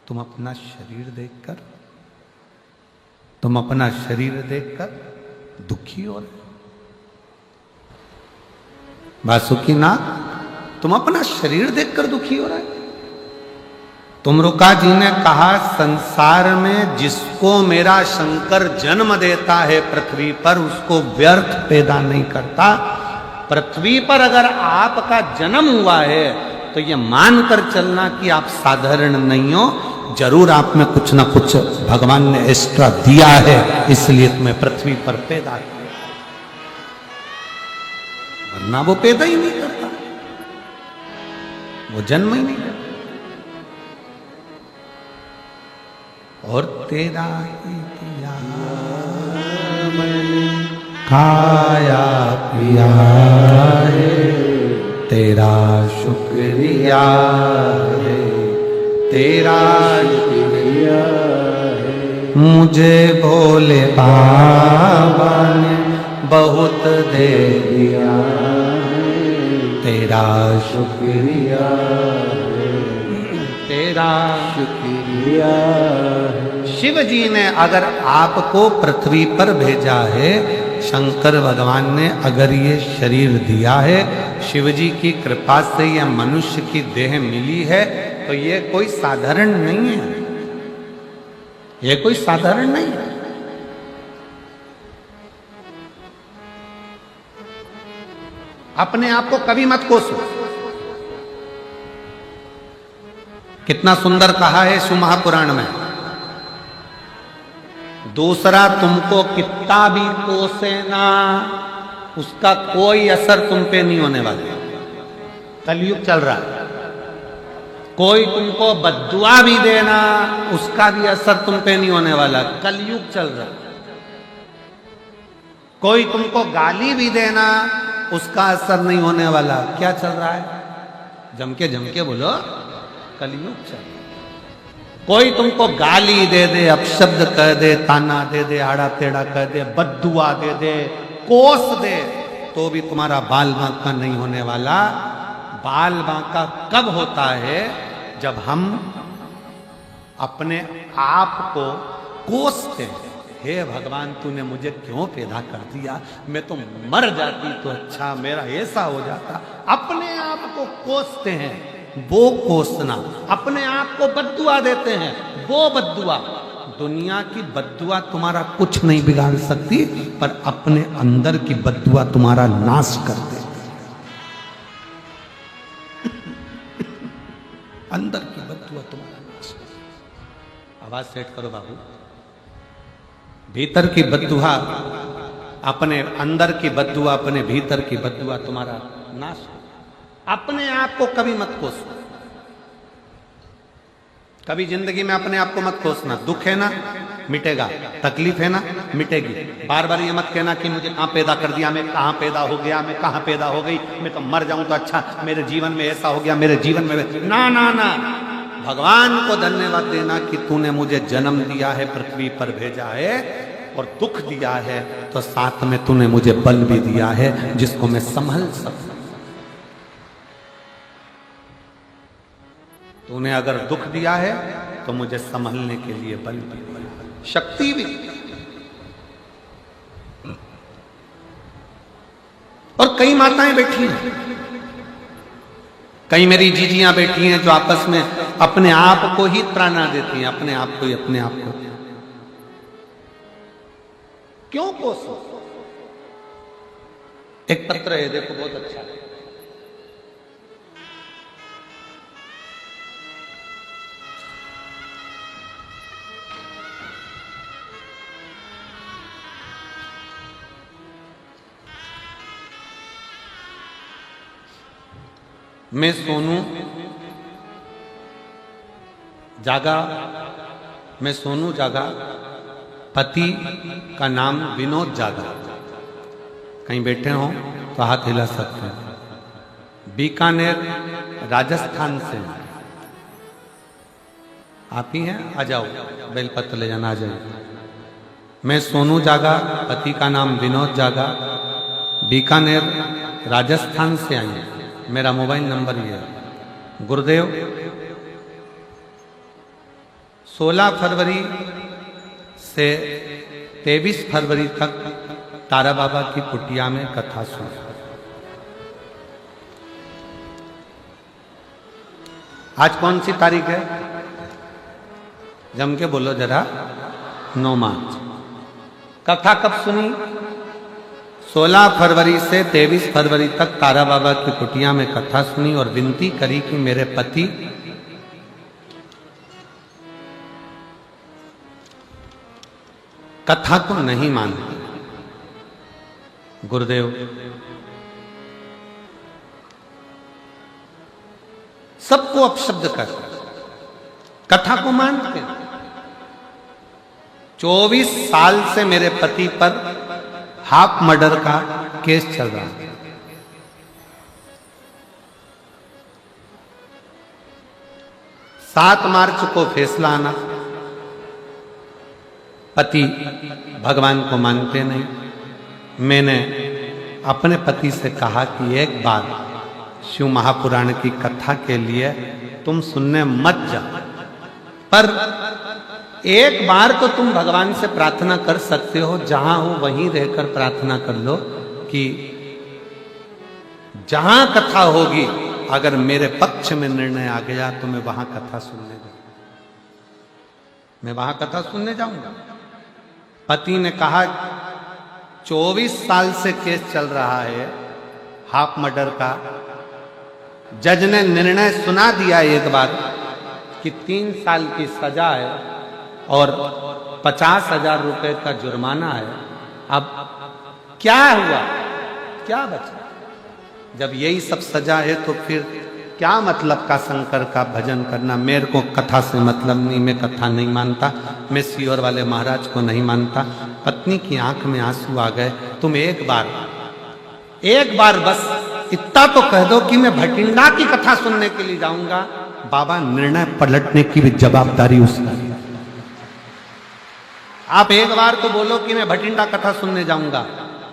तुम अपना शरीर देखकर दुखी हो रहे? वासुकीनाग तुम अपना शरीर देखकर दुखी हो रहे? तुमरुका जी ने कहा, संसार में जिसको मेरा शंकर जन्म देता है पृथ्वी पर, उसको व्यर्थ पैदा नहीं करता। पृथ्वी पर अगर आपका जन्म हुआ है तो ये मानकर चलना कि आप साधारण नहीं हो, जरूर आप में कुछ ना कुछ भगवान ने एक्स्ट्रा दिया है, इसलिए तुम्हें पृथ्वी पर पैदा किया, वरना वो पैदा ही नहीं करता, वो जन्म ही नहीं करता। और तेरा ही दिया मैंने खाया पिया है, तेरा शुक्रिया है, तेरा शुक्रिया दिया है, मुझे भोले बाबा ने बहुत दे दिया है, तेरा शुक्रिया है, तेरा शुक्रिया है। शिव जी ने अगर आपको पृथ्वी पर भेजा है, शंकर भगवान ने अगर ये शरीर दिया है, शिव जी की कृपा से यह मनुष्य की देह मिली है, तो ये कोई साधारण नहीं है, ये कोई साधारण नहीं है। अपने आप को कभी मत कोसो। कितना सुंदर कहा है शिव महापुराण में, दूसरा तुमको कितना भी कोसे ना, उसका कोई असर तुम पे नहीं होने वाला। कलयुग चल रहा है, कोई तुमको बद्दुआ भी देना, उसका भी असर तुम पे नहीं होने वाला। कलयुग चल रहा है। कोई तुमको गाली भी देना, उसका असर नहीं होने वाला। क्या चल रहा है? जम के बोलो, कलयुग चल रहा है। कोई तुमको गाली दे दे, अपशब्द कह दे, ताना दे दे, आड़ा टेढ़ा कह दे, बद्दुआ दे दे, कोस दे, तो भी तुम्हारा बाल बांका नहीं होने वाला। बाल बांका कब होता है? जब हम अपने आप को कोसते हैं, हे भगवान तूने मुझे क्यों पैदा कर दिया, मैं तो मर जाती तो अच्छा, मेरा ऐसा हो जाता। अपने आप को कोसते हैं, वो कोसना। अपने आप को बद्दुआ देते हैं, वो बद्दुआ। दुनिया की बद्दुआ तुम्हारा कुछ नहीं बिगाड़ सकती, पर अपने अंदर की बद्दुआ तुम्हारा नाश कर दे। अंदर की बद्दुआ तुम्हारा नाश कर दे। आवाज सेट करो बाबू। भीतर की बद्दुआ, अपने अंदर की बद्दुआ, अपने भीतर की बद्दुआ तुम्हारा नाश। अपने आप को कभी मत कोसो। कभी जिंदगी में अपने आप को मत कोसना। दुख है ना, मिटेगा। तकलीफ है ना, मिटेगी। बार बार ये मत कहना कि मुझे कहां पैदा कर दिया, मैं कहां पैदा हो गया, मैं कहां पैदा हो गई, मैं तो मर जाऊं तो अच्छा, मेरे जीवन में ऐसा हो गया, मेरे जीवन में ना ना ना। भगवान को धन्यवाद देना कि तूने मुझे जन्म दिया है, पृथ्वी पर भेजा है और दुख दिया है, तो साथ में तूने मुझे बल भी दिया है जिसको मैं संभल सकूं। तूने अगर दुख दिया है तो मुझे संभलने के लिए बल भी, शक्ति भी। और कई माताएं बैठी हैं, कई मेरी जीजियां बैठी हैं जो आपस में अपने आप को ही त्राना देती हैं, अपने आप को ही, अपने आप को। क्यों कोसो? एक पत्र है, देखो बहुत अच्छा है। मैं सोनू जागा, मैं सोनू जागा, पति का नाम विनोद जागा। कहीं बैठे हो तो हाथ हिला सकते हैं। बीकानेर राजस्थान से आप ही हैं, आ जाओ, बेलपत्र ले जाना, आ जाओ। मैं सोनू जागा, पति का नाम विनोद जागा, बीकानेर राजस्थान से आई हूं। मेरा मोबाइल नंबर ये है। गुरुदेव 16 फरवरी से 23 फरवरी तक तारा बाबा की कुटिया में कथा सुन। आज कौन सी तारीख है? जम के बोलो जरा। 9 मार्च। कथा कब सुनी? 16 फरवरी से 23 फरवरी तक तारा बाबा की कुटिया में कथा सुनी और विनती करी कि मेरे पति कथा को नहीं मानते। गुरुदेव सबको अपशब्द कर, कथा को मानते। 24 साल से मेरे पति पर हाफ मर्डर का केस चल रहा है। 7 मार्च को फैसला आना, पति भगवान को मानते नहीं। मैंने अपने पति से कहा कि एक बार शिव महापुराण की कथा के लिए तुम सुनने मत जाओ, पर एक बार तो तुम भगवान से प्रार्थना कर सकते हो, जहां हो वहीं रहकर प्रार्थना कर लो कि जहां कथा होगी अगर मेरे पक्ष में निर्णय आ गया तो मैं वहां कथा सुनने जाऊंगा, मैं वहां कथा सुनने जाऊंगा। पति ने कहा 24 साल से केस चल रहा है हाफ मर्डर का, जज ने निर्णय सुना दिया एक बार कि 3 साल की सजा है और 50,000 रुपए का जुर्माना है। अब क्या हुआ, क्या बचा? जब यही सब सजा है तो फिर क्या मतलब का शंकर का भजन करना? मेरे को कथा से मतलब नहीं, मैं कथा नहीं मानता, मैं सियोर वाले महाराज को नहीं मानता। पत्नी की आंख में आंसू आ गए। तुम एक बार बस इतना तो कह दो कि मैं भटिंडा की कथा सुनने के लिए जाऊंगा। बाबा, निर्णय पलटने की भी जवाबदारी उसकी। आप एक बार तो बोलो कि मैं भटिंडा कथा सुनने जाऊंगा।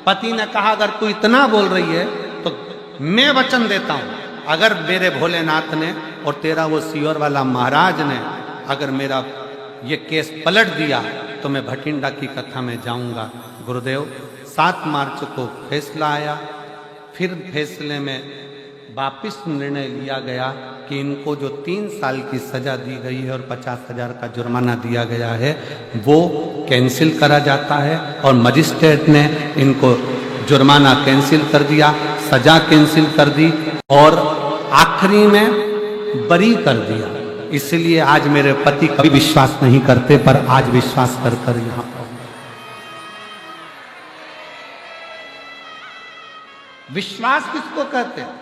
पति ने कहा अगर तू इतना बोल रही है तो मैं वचन देता हूं, अगर मेरे भोलेनाथ ने और तेरा वो सियोर वाला महाराज ने अगर मेरा ये केस पलट दिया तो मैं भटिंडा की कथा में जाऊंगा। गुरुदेव, 7 मार्च को फैसला आया। फिर फैसले में वापिस निर्णय लिया गया कि इनको जो 3 साल की सजा दी गई है और 50,000 का जुर्माना दिया गया है वो कैंसिल करा जाता है। और मजिस्ट्रेट ने इनको जुर्माना कैंसिल कर दिया, सजा कैंसिल कर दी और आखिरी में बरी कर दिया। इसलिए आज मेरे पति कभी विश्वास नहीं करते, पर आज विश्वास कर कर यहां पर। विश्वास किसको कहते हैं?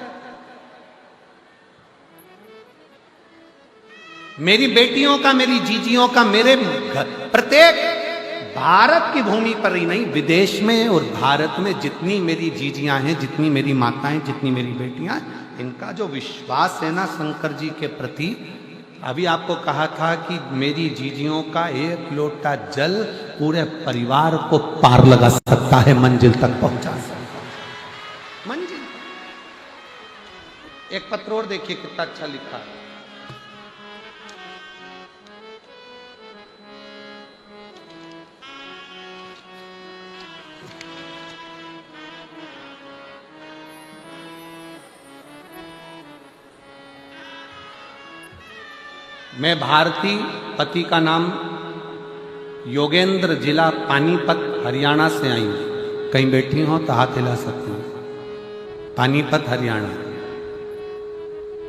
मेरी बेटियों का, मेरी जीजियों का, मेरे प्रत्येक भारत की भूमि पर ही नहीं, विदेश में और भारत में जितनी मेरी जीजियां हैं, जितनी मेरी माताएं, जितनी मेरी बेटियां, इनका जो विश्वास है ना शंकर जी के प्रति, अभी आपको कहा था कि मेरी जीजियों का 1 लोटा जल पूरे परिवार को पार लगा सकता है, मंजिल तक पहुंचा सकता है। मंजिल। एक पत्र और देखिए कितना अच्छा लिखा है। मैं भारती, पति का नाम योगेंद्र, जिला पानीपत, हरियाणा से आई हूँ। कहीं बैठी हो तो हाथ हिला सकती हूँ। पानीपत, हरियाणा।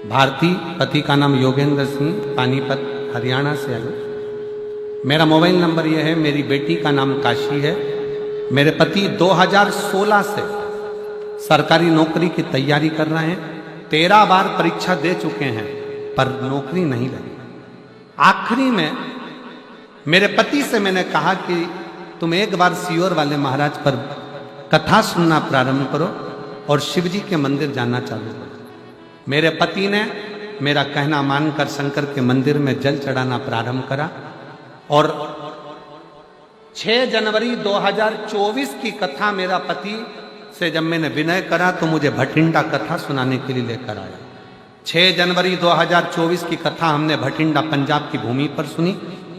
भारती, पति का नाम योगेंद्र सिंह, पानीपत, हरियाणा से आई हूँ। मेरा मोबाइल नंबर यह है। मेरी बेटी का नाम काशी है। मेरे पति 2016 से सरकारी नौकरी की तैयारी कर रहे हैं। 13 बार परीक्षा दे चुके हैं पर नौकरी नहीं लगी। आखिरी में मेरे पति से मैंने कहा कि तुम एक बार सियोर वाले महाराज पर कथा सुनना प्रारंभ करो और शिव जी के मंदिर जाना चालू करो। मेरे पति ने मेरा कहना मानकर शंकर के मंदिर में जल चढ़ाना प्रारंभ करा और 6 जनवरी 2024 की कथा मेरा पति से जब मैंने विनय करा तो मुझे भटिंडा कथा सुनाने के लिए लेकर आया। 6 जनवरी 2024 की कथा हमने भटिंडा, पंजाब की भूमि पर सुनी।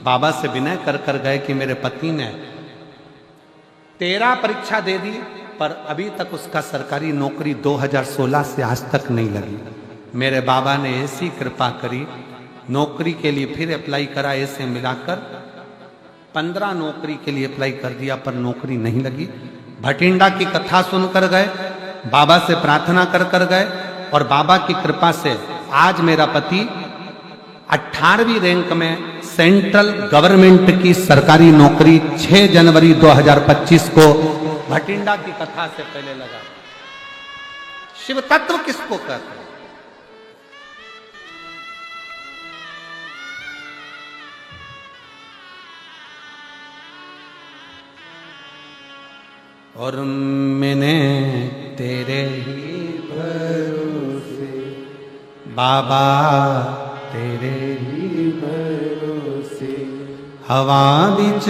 बाबा से विनय कर कर गए कि मेरे पति ने 13 परीक्षा दे दी पर अभी तक उसका सरकारी नौकरी 2016 से आज तक नहीं लगी। मेरे बाबा ने ऐसी कृपा करी, नौकरी के लिए फिर अप्लाई करा। ऐसे मिलाकर 15 नौकरी के लिए अप्लाई कर दिया पर नौकरी नहीं लगी। भटिंडा की कथा सुनकर गए, बाबा से प्रार्थना कर कर गए और बाबा की कृपा से आज मेरा पति 18वीं रैंक में सेंट्रल गवर्नमेंट की सरकारी नौकरी 6 जनवरी 2025 को भटिंडा की कथा से पहले लगा। शिव तत्व किसको कहते हैं? और मैंने तेरे ही भरोसे बाबा, तेरे ही भरोसे हवा बिच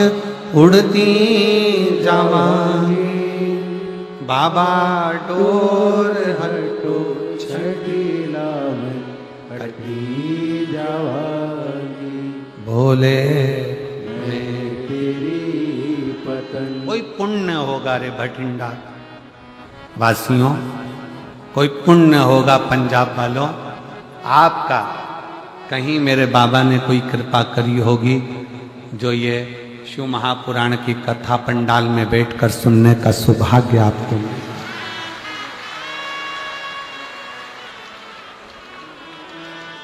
उड़ती जावांगी बाबा डोर हटो छठीला में हटी जावांगी भोले मैं तेरी पतंग। कोई पुण्य होगा रे भटिंडा वासियों, कोई पुण्य होगा पंजाब वालों आपका, कहीं मेरे बाबा ने कोई कृपा करी होगी जो ये शिव महापुराण की कथा पंडाल में बैठकर सुनने का सौभाग्य आपको मिला।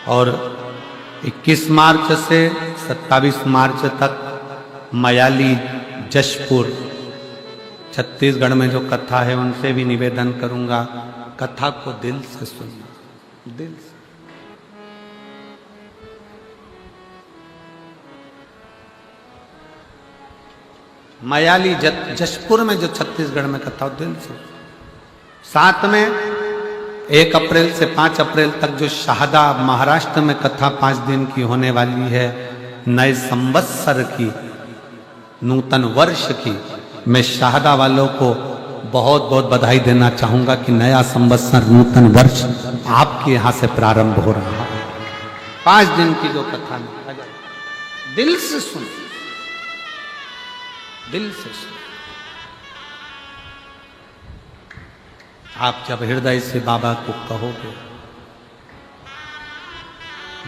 और 21 मार्च से 27 मार्च तक मयाली जशपुर छत्तीसगढ़ में जो कथा है उनसे भी निवेदन करूंगा, कथा को दिल से सुनना, दिल से। मयाली जशपुर में जो छत्तीसगढ़ में कथा दिल से। साथ में 1 अप्रैल से 5 अप्रैल तक जो शाहदा महाराष्ट्र में कथा 5 दिन की होने वाली है, नए संवत्सर की, नूतन वर्ष की, मैं शाहदा वालों को बहुत बहुत बधाई देना चाहूंगा कि नया संवत्सर नूतन वर्ष आपके यहां से प्रारंभ हो रहा है। 5 दिन की जो कथा दिल से सुन, दिल से सुन। आप जब हृदय से बाबा को कहोगे,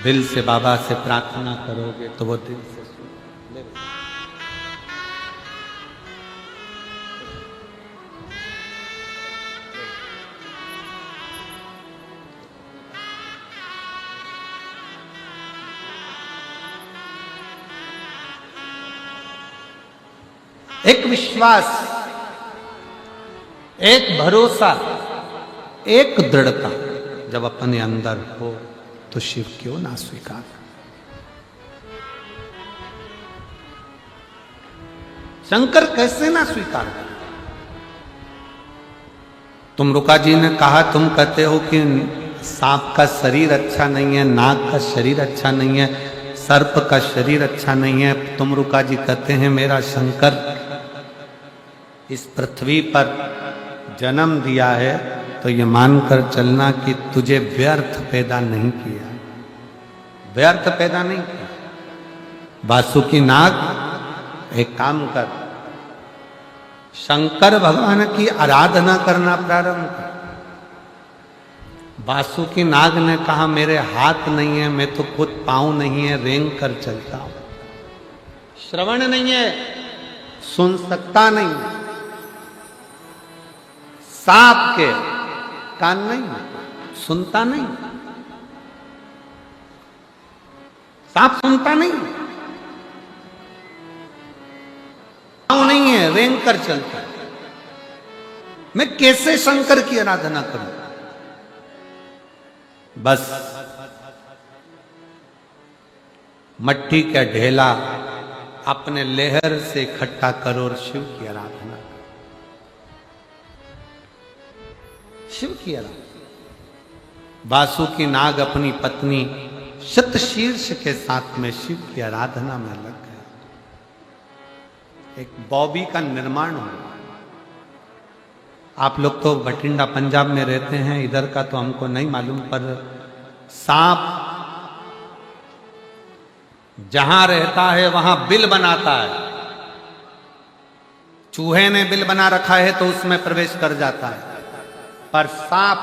दिल से बाबा से प्रार्थना करोगे तो वो दिल से सुन। एक विश्वास, एक भरोसा, एक दृढ़ता जब अपने अंदर हो तो शिव क्यों ना स्वीकार। शंकर कैसे ना स्वीकार कर। तुमरुका जी ने कहा, तुम कहते हो कि सांप का शरीर अच्छा नहीं है, नाग का शरीर अच्छा नहीं है, सर्प का शरीर अच्छा नहीं है। तुमरुका जी कहते हैं मेरा शंकर इस पृथ्वी पर जन्म दिया है तो ये मानकर चलना कि तुझे व्यर्थ पैदा नहीं किया, व्यर्थ पैदा नहीं किया। वासुकी नाग, एक काम कर, शंकर भगवान की आराधना करना प्रारंभ कर। वासुकी नाग ने कहा मेरे हाथ नहीं है, मैं तो खुद पांव नहीं है, रेंग कर चलता हूं, श्रवण नहीं है, सुन सकता नहीं, सांप के कान नहीं, सुनता नहीं, सांप सुनता नहीं, पांव नहीं है, रेंग कर चलता है। मैं कैसे शंकर की आराधना करूं? बस मट्टी का ढेला अपने लेहर से इकट्ठा करो और शिव की आराधना करो, शिव की आराधना। वासुकी नाग अपनी पत्नी शतशीर्ष के साथ में शिव की आराधना में लग गए। एक बॉबी का निर्माण हुआ। आप लोग तो बठिंडा पंजाब में रहते हैं, इधर का तो हमको नहीं मालूम, पर सांप जहां रहता है वहां बिल बनाता है। चूहे ने बिल बना रखा है तो उसमें प्रवेश कर जाता है, पर सांप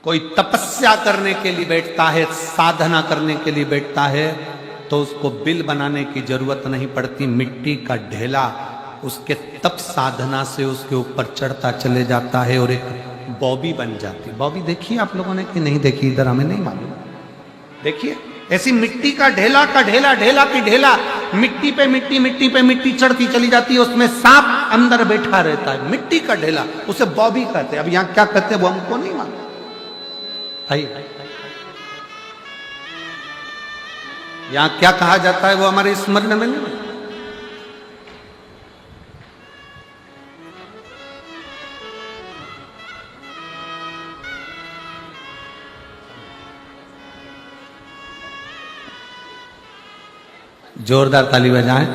कोई तपस्या करने के लिए बैठता है, साधना करने के लिए बैठता है, तो उसको बिल बनाने की जरूरत नहीं पड़ती। मिट्टी का ढेला उसके तप साधना से उसके ऊपर चढ़ता चले जाता है और एक बॉबी बन जाती। बॉबी देखिए आप लोगों ने कि नहीं देखी? इधर हमें नहीं मालूम। देखिए ऐसी मिट्टी का ढेला ढेला की ढेला, मिट्टी पे मिट्टी चढ़ती चली जाती है, उसमें सांप अंदर बैठा रहता है। मिट्टी का ढेला, उसे बॉबी कहते हैं। अब यहां क्या कहते हैं वो हमको नहीं मालूम। आइए, यहां क्या कहा जाता है वो हमारे स्मरण में नहीं। जोरदार ताली बजाएं।